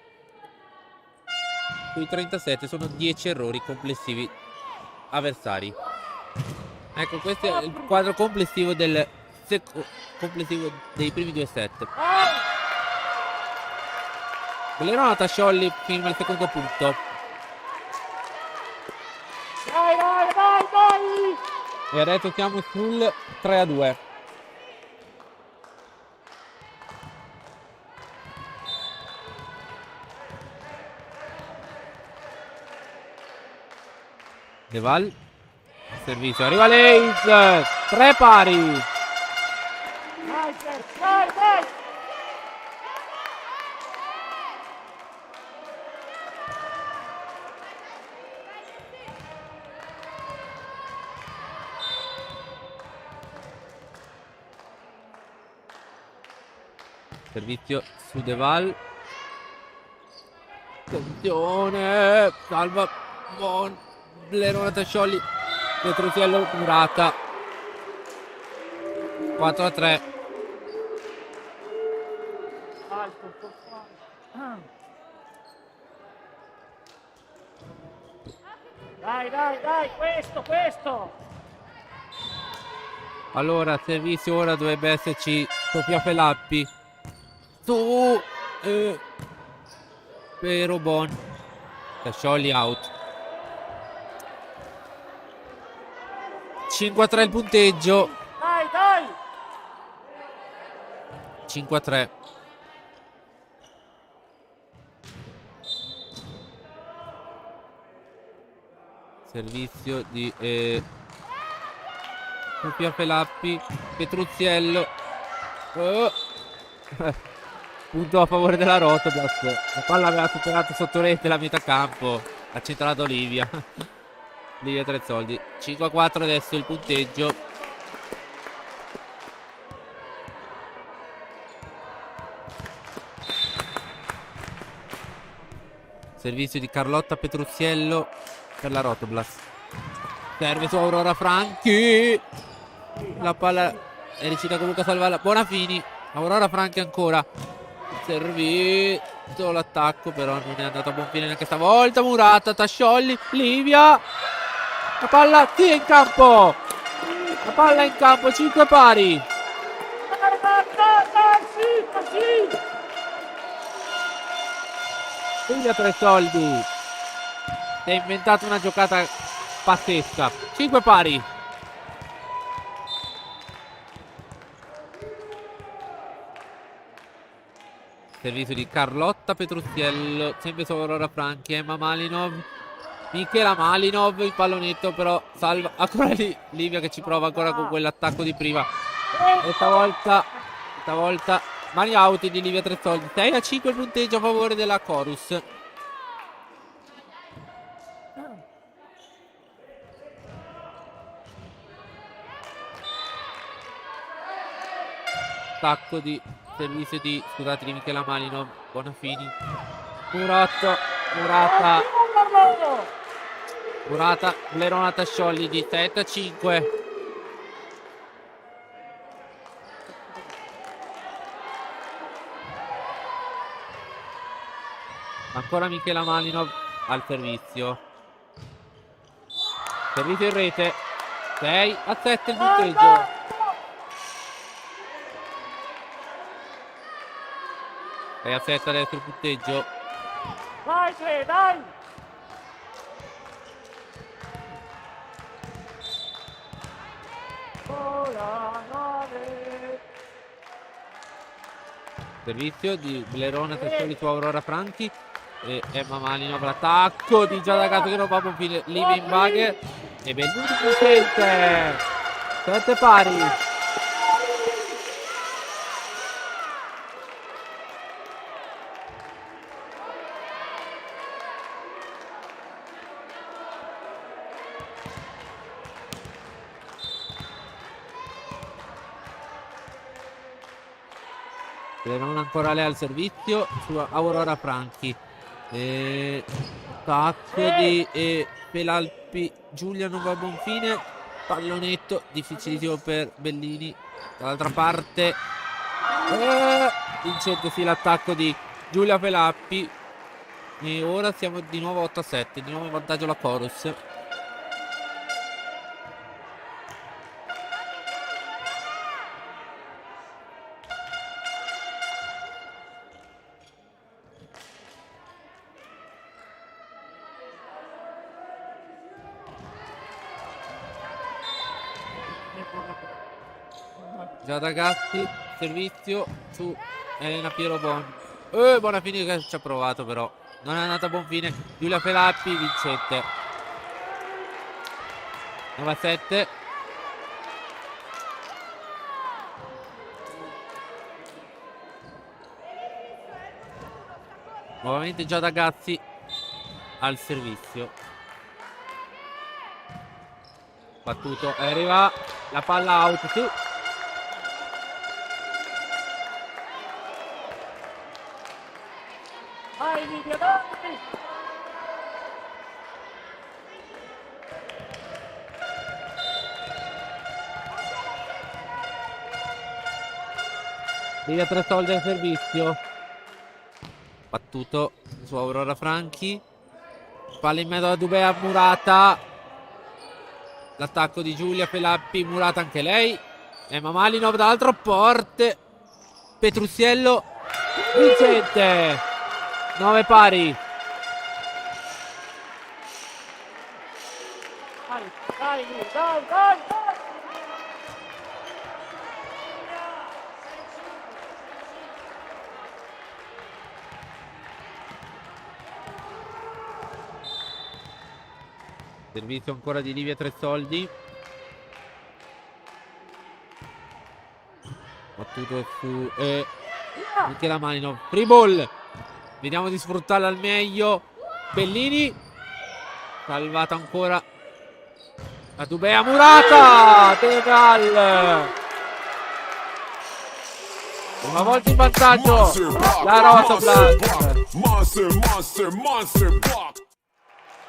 sui 37 sono 10 errori complessivi avversari. Ecco, questo è il quadro complessivo complessivo dei primi 2 set. Bellerona Tasciolli firma il secondo punto. Vai! E adesso siamo sul 3-2. Deval, servizio, arriva l'Ace, 3 pari. Vai! Servizio su Deval. Attenzione, salva Bon, Lerona Tasciolli, Petrusiello Murata. 4-3. Dai, questo! Allora, servizio ora dovrebbe esserci Sofia Felappi. Su Pero Bon. Tasciolli out. 5-3 il punteggio. Dai! 5-3. Servizio di Sofia Felappi, Petruziello. Punto a favore della Rotoblast. La palla aveva superato sotto rete la metà campo. Ha centrato Livia. Livia Tresoldi. 5-4 adesso il punteggio. Servizio di Carlotta Petruziello per la Rotoblas. Serve su Aurora Franchi. La palla è riuscita comunque a salvarla. Bonafini. Aurora Franchi ancora. Servito l'attacco, però non è andato a buon fine neanche stavolta. Murata, Tasciolli, Livia. La palla sì, è in campo. La palla è in campo, 5 pari. Sì. Livia Tresoldi si è inventato una giocata pazzesca. 5 pari. Servizio di Carlotta Petruziello, sempre su Aurora Franchi, Emma Malinov, Michela Malinov, il pallonetto però salva ancora lì Livia che ci prova ancora con quell'attacco di prima. E stavolta mani out di Livia Tresoldi. 6-5 il punteggio a favore della Chorus. Attacco di servizio di Michela Malinov, Bonafini, Murata, Blerona Tasciolli di 7-5. Ancora Michela Malinov al servizio. Servizio in rete. 6-7 il punteggio. E a 7 adesso il punteggio. Vai, tre, dai! Servizio di Blerona Tasciolli su Aurora Franchi. E Emma Malinov, l'attacco di Giada Gatto che non va a buon fine. Living Bagger e Bellini presente. 7 pari. Non ancora lei al servizio su Aurora Franchi. Attacco di Pelalpi. Giulia non va a buon fine. Pallonetto difficilissimo per Bellini. Dall'altra parte vincente sì l'attacco di Giulia Pelappi. E ora siamo di nuovo 8-7. Di nuovo in vantaggio la Chorus. Giada Gatti, servizio su Elena Piero Bon. Bonafini che ci ha provato però non è andata a buon fine. Giulia Pelappi vincente. 9-7. Nuovamente Giada Gatti al servizio. Battuto, arriva la palla out, sì. Vai, Livia, dai! Livia Tresoldi al servizio. Battuto su Aurora Franchi. Palla in mezzo a Dubea, Murata. L'attacco di Giulia Pelappi, Murata anche lei. Emma Malinov dall'altro porte. Petruziello vincente. 9 pari. Dai, dai! Servizio ancora di Livia Tresoldi. Battuto su Michela Malinov. Free ball. Vediamo di sfruttarla al meglio. Bellini. Salvata ancora a Dubea, Murata. Tegal. Una volta in vantaggio la Rotoblas. Monster block.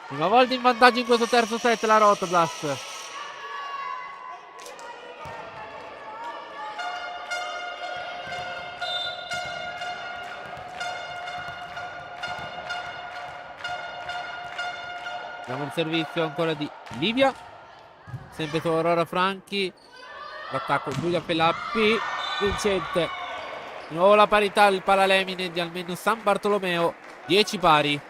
Prima volta in vantaggio in questo terzo set la Rotoblast. Abbiamo il servizio ancora di Livia. Sempre su Aurora Franchi. L'attacco Giulia Pelappi. Vincente. Di nuovo la parità, il Palalemine di almeno San Bartolomeo. 10 pari.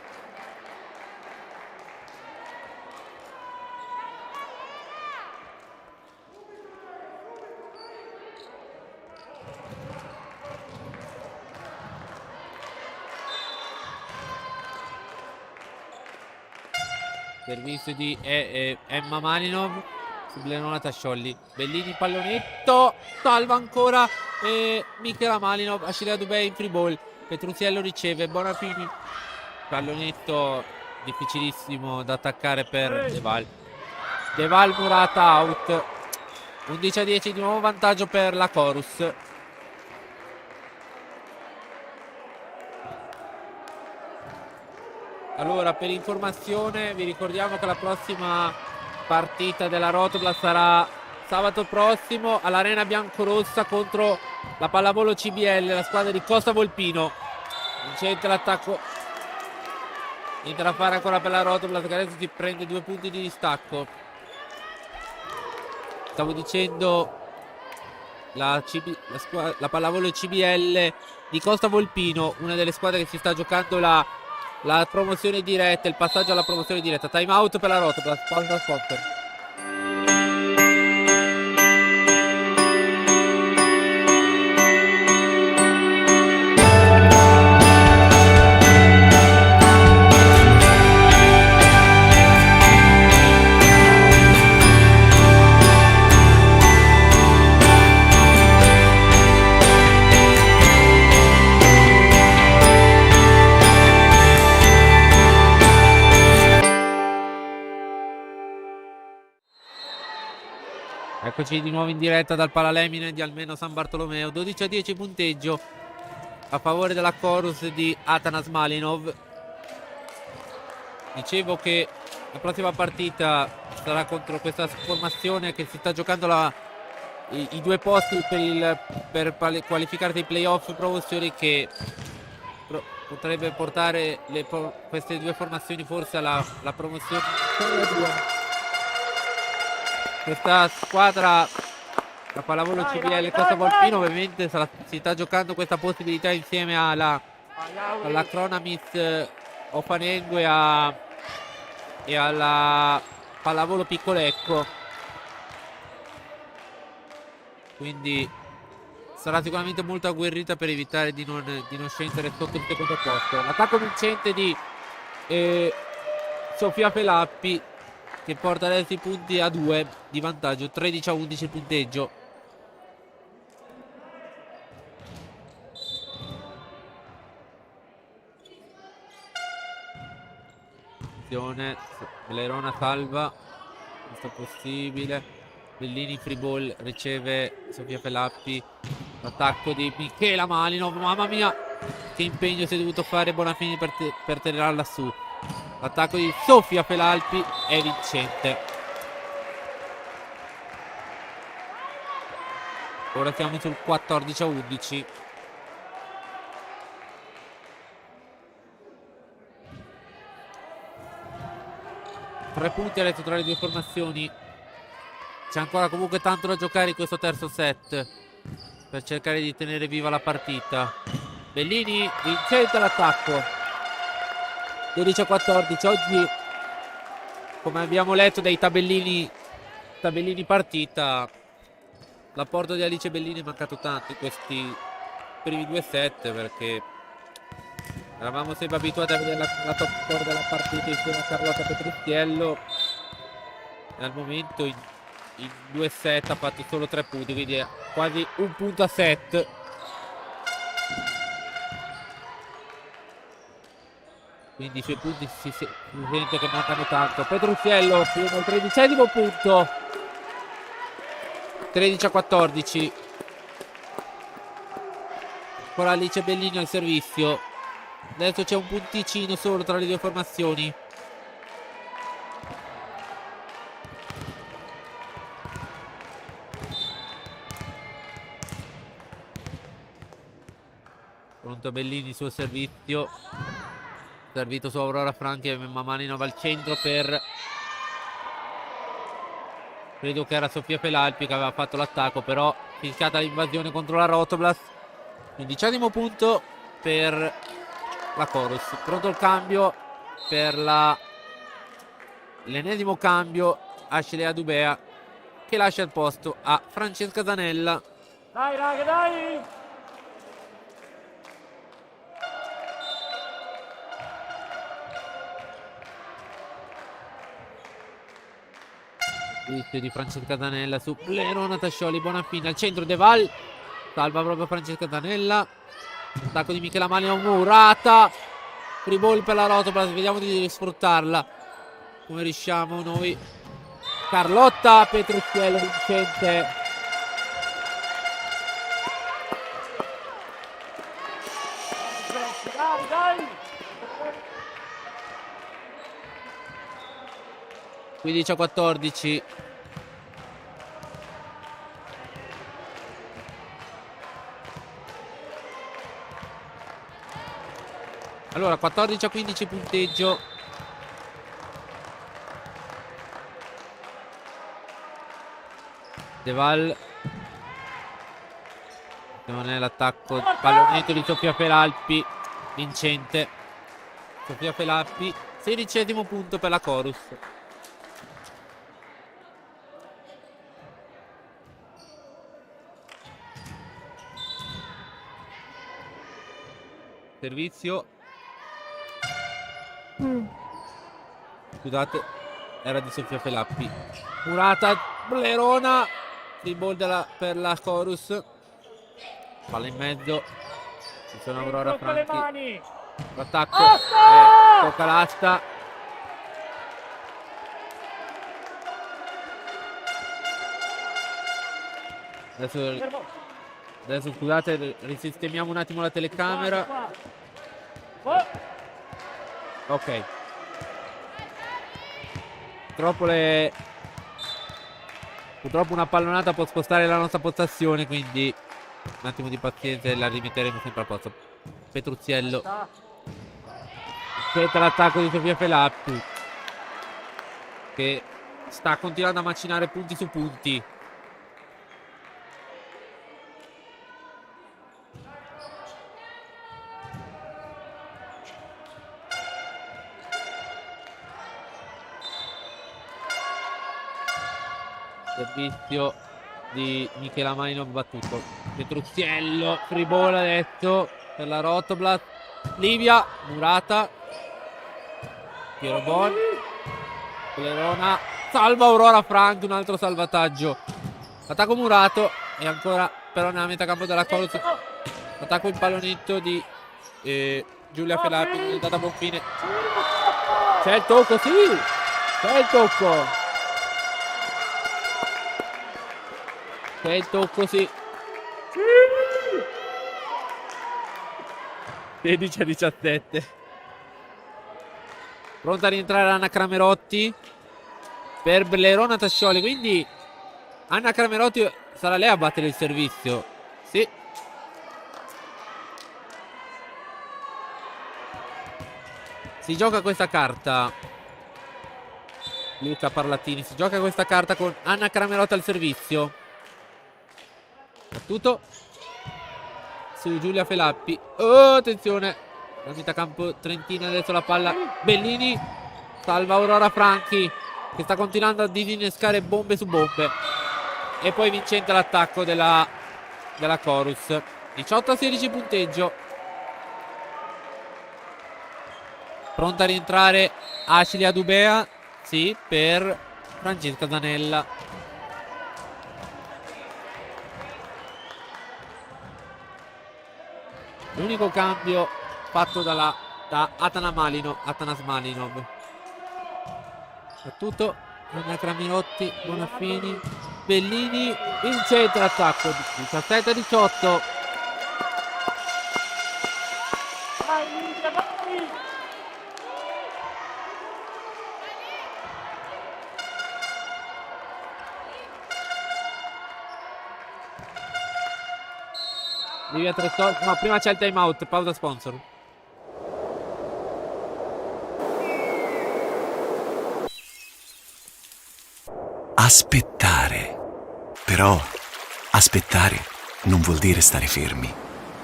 Servizio di Emma Malinov su Blenona Tasciolli. Bellini pallonetto, salva ancora Michela Malinov. Ascilea Dubé in free ball. Petruziello riceve, Bonafini. Pallonetto difficilissimo da attaccare per Deval. Deval murata out. 11-10 di nuovo vantaggio per la Chorus. Allora, per informazione vi ricordiamo che la prossima partita della Rotoblast sarà sabato prossimo all'Arena Biancorossa contro la Pallavolo CBL, la squadra di Costa Volpino. Vincente l'attacco, niente da fare ancora per la Rotoblast che adesso si prende 2 punti di distacco. Stavo dicendo la Pallavolo CBL di Costa Volpino, una delle squadre che si sta giocando la promozione diretta, il passaggio alla promozione diretta. Time out per la Rotoblast, pausa sponsor. Eccoci di nuovo in diretta dal Palalemine di almeno San Bartolomeo. 12-10 punteggio a favore della Chorus di Atanas Malinov. Dicevo che la prossima partita sarà contro questa formazione che si sta giocando i 2 posti per qualificarsi ai playoff, promozioni che potrebbe portare queste 2 formazioni forse alla promozione. Questa squadra, la Pallavolo CBL Costa Volpino, ovviamente si sta giocando questa possibilità insieme alla Cronamis Ofanengo e alla Pallavolo Piccolecco. Quindi sarà sicuramente molto agguerrita per evitare di non scendere sotto il secondo posto. L'attacco vincente di Sofia Pelappi, che porta adesso i punti a 2 di vantaggio, 13-11 il punteggio. Attenzione, Blerona salva, questo è possibile. Bellini free ball, riceve Sofia Pelappi. L'attacco di Michela Malinov, mamma mia che impegno si è dovuto fare Bonafini per tirarla su. L'attacco di Sofia Pelappi è vincente. Ora siamo sul 14-11. Tre punti adesso tra le 2 formazioni. C'è ancora comunque tanto da giocare in questo terzo set per cercare di tenere viva la partita. Bellini vincente l'attacco. 12-14. Oggi, come abbiamo letto dai tabellini partita, l'apporto di Alice Bellini è mancato tanto in questi primi 2 set, perché eravamo sempre abituati a vedere la top score della partita insieme a Carlotta Petruziello, e al momento in 2 set ha fatto solo 3 punti, quindi è quasi un punto a set. Quindi i suoi punti si sente che mancano tanto. Petruziello fino al 13° punto. 13-14. Ancora Alice Bellini al servizio. Adesso c'è un punticino solo tra le due formazioni. Pronto Bellini sul servizio. Servito su Aurora Franchi e Mamanino va al centro per... Credo che era Sofia Felalpi che aveva fatto l'attacco, però fischiata l'invasione contro la Rotoblast. 15° punto per la Chorus. Pronto il cambio per l'ennesimo cambio. Ashley Adubea che lascia il posto a Francesca Zanella. Dai raga, dai! Servizio di Francesca Zanella su Blerona Tascioli, buona fine al centro. De Val salva proprio Francesca Zanella. Attacco di Michela Maglia, murata. Free ball per la Rotoblast, vediamo di sfruttarla come riusciamo noi. Carlotta Petrucciello vincente. Dai, dai! 15-14. Allora 14-15 punteggio. De Val. Non è l'attacco. Pallonetto di Sofia Felalpi. Vincente. Sofia Felalpi. 16° punto per la Chorus. Servizio. Scusate, era di Sofia Felappi. Murata, Blerona. Free ball per la Chorus. Palla in mezzo. Ci sono Aurora Con le Franchi. mani! L'attacco. Tocca l'asta. Adesso scusate, risistemiamo un attimo la telecamera. Ok. Purtroppo una pallonata può spostare la nostra postazione, quindi un attimo di pazienza e la rimetteremo sempre a posto. Petrucciello. Aspetta l'attacco di Sofia Felappi, che sta continuando a macinare punti su punti. Servizio di Michela Maino battuto. Petrucciello, free ball adesso per la Rotoblast. Livia, murata. Piero Bon. Blerona, salva Aurora Frank, un altro salvataggio. Attacco murato e ancora però nella metà campo della Chorus. Attacco in pallonetto di Giulia Felappi, è andata a buon fine. C'è il tocco, sì! C'è il tocco! C'è il tocco, sì. 16-17. Pronta a rientrare Anna Cramerotti per Blerona Tascioli. Quindi Anna Cramerotti sarà lei a battere il servizio. Sì. Si gioca questa carta. Luca Parlatini si gioca questa carta con Anna Cramerotti al servizio. Battuto su Giulia Felappi. Oh, attenzione, la metà campo trentina, adesso la palla Bellini, salva Aurora Franchi che sta continuando a disinnescare bombe su bombe. E poi vincente l'attacco della Chorus. 18-16 punteggio. Pronta a rientrare Ashley Adubea, sì, per Francesca Zanella. L'unico cambio fatto da Atanas Malinov. Battuto Anna Cramerotti, Bonafini, Bellini, vincente l'attacco. 17-18. Vai, Livia, dai! Livia Trettor. No, prima c'è il time out, pausa sponsor. Aspettare. Però aspettare non vuol dire stare fermi.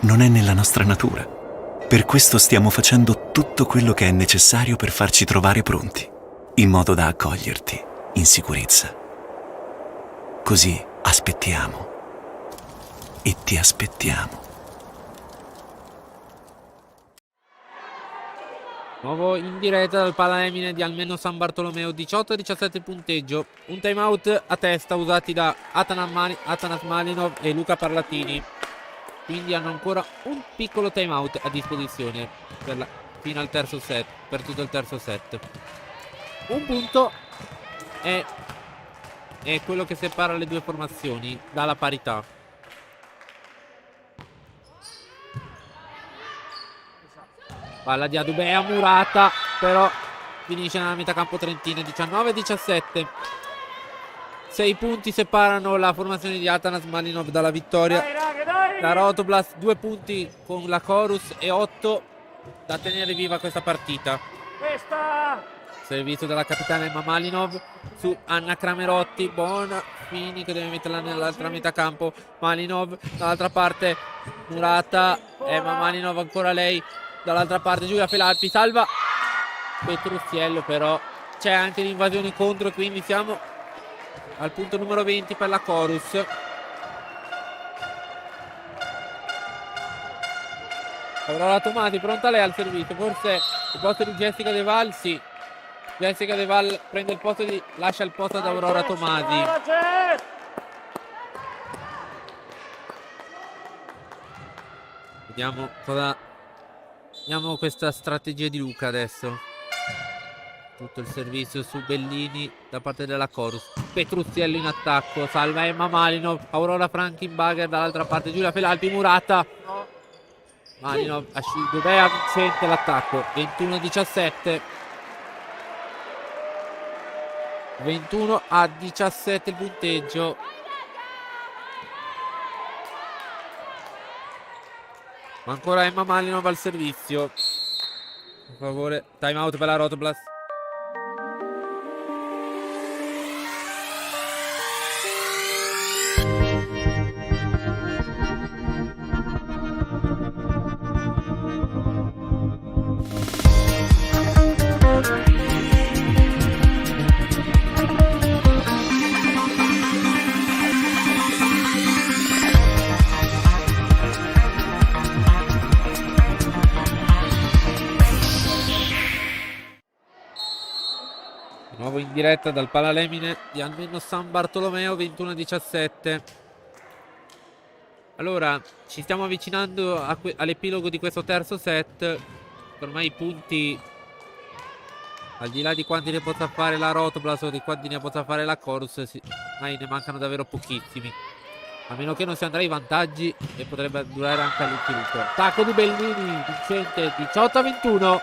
Non è nella nostra natura. Per questo stiamo facendo tutto quello che è necessario per farci trovare pronti, in modo da accoglierti in sicurezza. Così aspettiamo. E ti aspettiamo. Nuovo in diretta dal Palamine di Almeno San Bartolomeo, 18-17 il punteggio. Un timeout a testa usati da Atanas Malinov e Luca Parlatini. Quindi hanno ancora un piccolo timeout a disposizione fino al terzo set, per tutto il terzo set. Un punto è quello che separa le due formazioni dalla parità. Palla di Adubea murata, però finisce nella metà campo trentina. 19-17. 6 punti separano la formazione di Atanas Malinov dalla vittoria. Dai, raga, dai! La Rotoblast 2 punti con la Chorus e 8 da tenere viva questa partita. Questa! Servizio dalla capitana Emma Malinov su Anna Cramerotti. Buona Fini che deve metterla nell'altra metà campo. Malinov dall'altra parte murata. Emma Malinov ancora lei. Dall'altra parte Giulia Felalpi salva Petruziello, però c'è anche l'invasione contro, quindi siamo al punto numero 20 per la Chorus. Aurora Tomasi pronta lei al servizio, forse il posto di Jessica De Val, sì. Jessica De Val prende il posto lascia il posto ad Aurora Tomasi. Vediamo questa strategia di Luca adesso. Tutto il servizio su Bellini da parte della Chorus. Petruziello in attacco, salva Emma Malinov. Aurora Frankenbager dall'altra parte, Giulia Felalpi murata. Malinov Dubea vincente l'attacco. 21-17. 21-17 il punteggio. Ma ancora Emma Malinov al servizio. Per favore, time out per la Rotoblast. Nuovo in diretta dal Palalemine di Almeno San Bartolomeo, 21-17. Allora, ci stiamo avvicinando all'epilogo di questo terzo set. Ormai i punti, al di là di quanti ne possa fare la Rotoblast o di quanti ne possa fare la Chorus, ormai ne mancano davvero pochissimi. A meno che non si andrà ai vantaggi e potrebbe durare anche all'infinito. Attacco di Bellini, vincente, 18-21.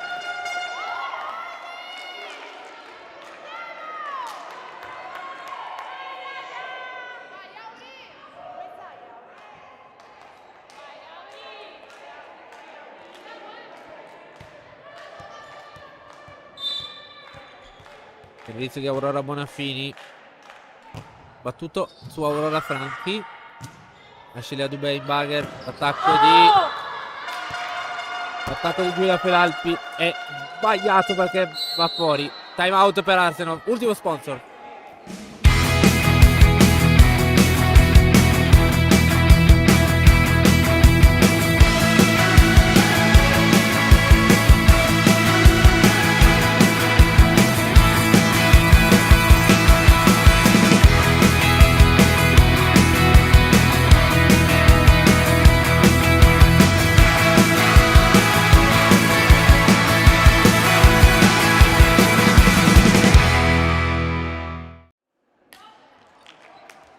Servizio di Aurora Bonafini, battuto su Aurora Franchi. Ascelia Dubei Bagher. L'attacco di Giulia Felalpi è sbagliato perché va fuori. Time out per Arsenal, ultimo sponsor.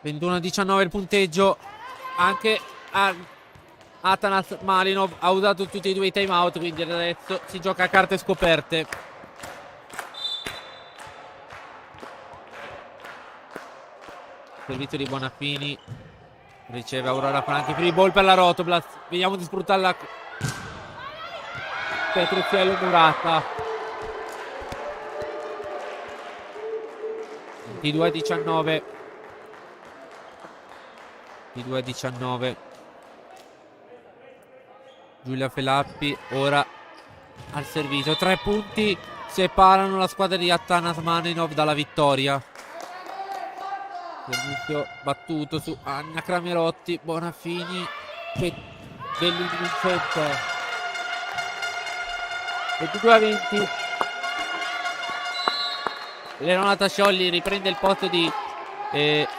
...21-19 il punteggio. Anche Atanas Malinov ha usato tutti e due i time out, quindi adesso si gioca a carte scoperte. Servizio di Bonafini, riceve Aurora Franchi, free ball per la Rotoblast, vediamo di sfruttarla. Petrucciello Murata, 22-19, 22-19. Giulia Felappi ora al servizio, 3 punti separano la squadra di Atanas Malinov dalla vittoria. Servizio battuto su Anna Cramerotti, Bonafini, Bellini Vincente, 22-20. Leonata Sciolli riprende il posto di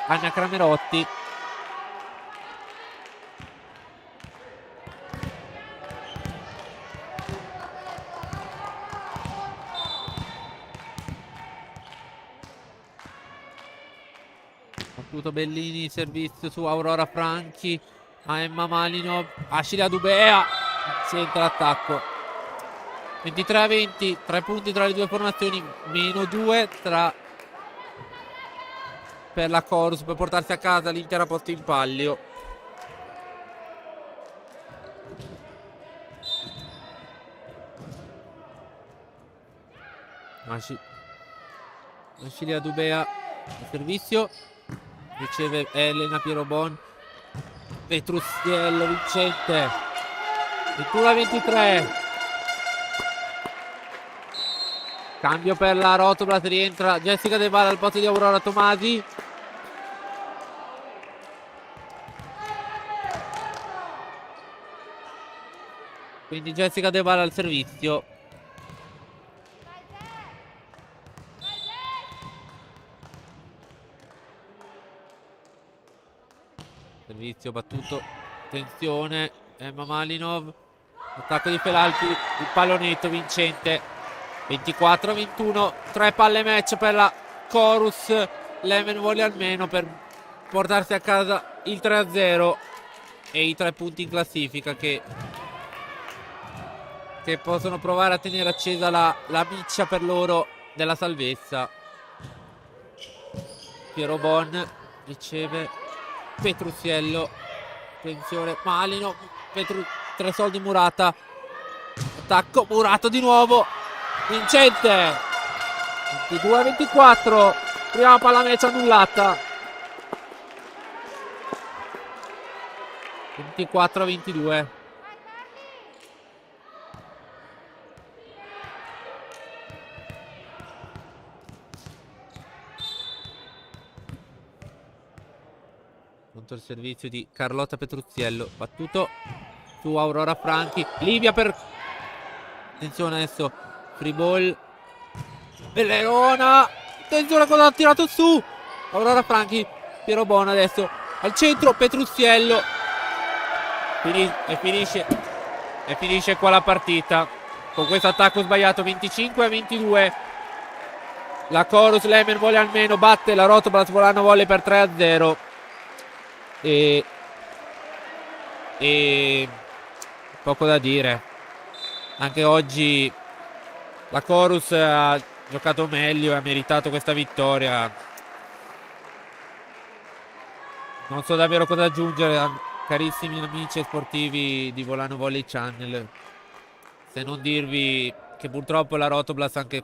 Anna Cramerotti. Battuto Bellini, servizio su Aurora Franchi a Emma Malinov, Ascilia Dubea, centra l'attacco. 23-20, 3 punti tra le due formazioni, meno 2 per la Chorus per portarsi a casa l'intera posta in palio. Ascilia Dubea al servizio, riceve Elena Pierobon, Petrucciello Vincente, 21-23. Cambio per la Rotoblast, rientra Jessica De Val al posto di Aurora Tomasi. Quindi Jessica De Val al servizio. Servizio battuto, tensione, Emma Malinov, attacco di Felalpi, il pallonetto vincente. 24-21, 3 palle match per la Chorus. Lemen vuole almeno per portarsi a casa il 3-0 e i 3 punti in classifica che possono provare a tenere accesa la miccia per loro della salvezza. Piero Bon riceve Petrucciello, attenzione Malino, tre soldi Murata, attacco Murata di nuovo, vincente, 22-24, prima palla match annullata, 24-22. Contro il servizio di Carlotta Petrucciello, battuto su Aurora Franchi, Livia per, attenzione adesso, free ball, Bellerona, attenzione cosa ha tirato su, Aurora Franchi, Piero Bona adesso al centro, Petrucciello, e finisce qua la partita con questo attacco sbagliato. 25-22, la Chorus Lemen vuole almeno, batte la Rotoblast Volano volle per 3-0 e poco da dire. Anche oggi la Chorus ha giocato meglio e ha meritato questa vittoria. Non so davvero cosa aggiungere, carissimi amici sportivi di Volano Volley Channel, se non dirvi che purtroppo la Rotoblast anche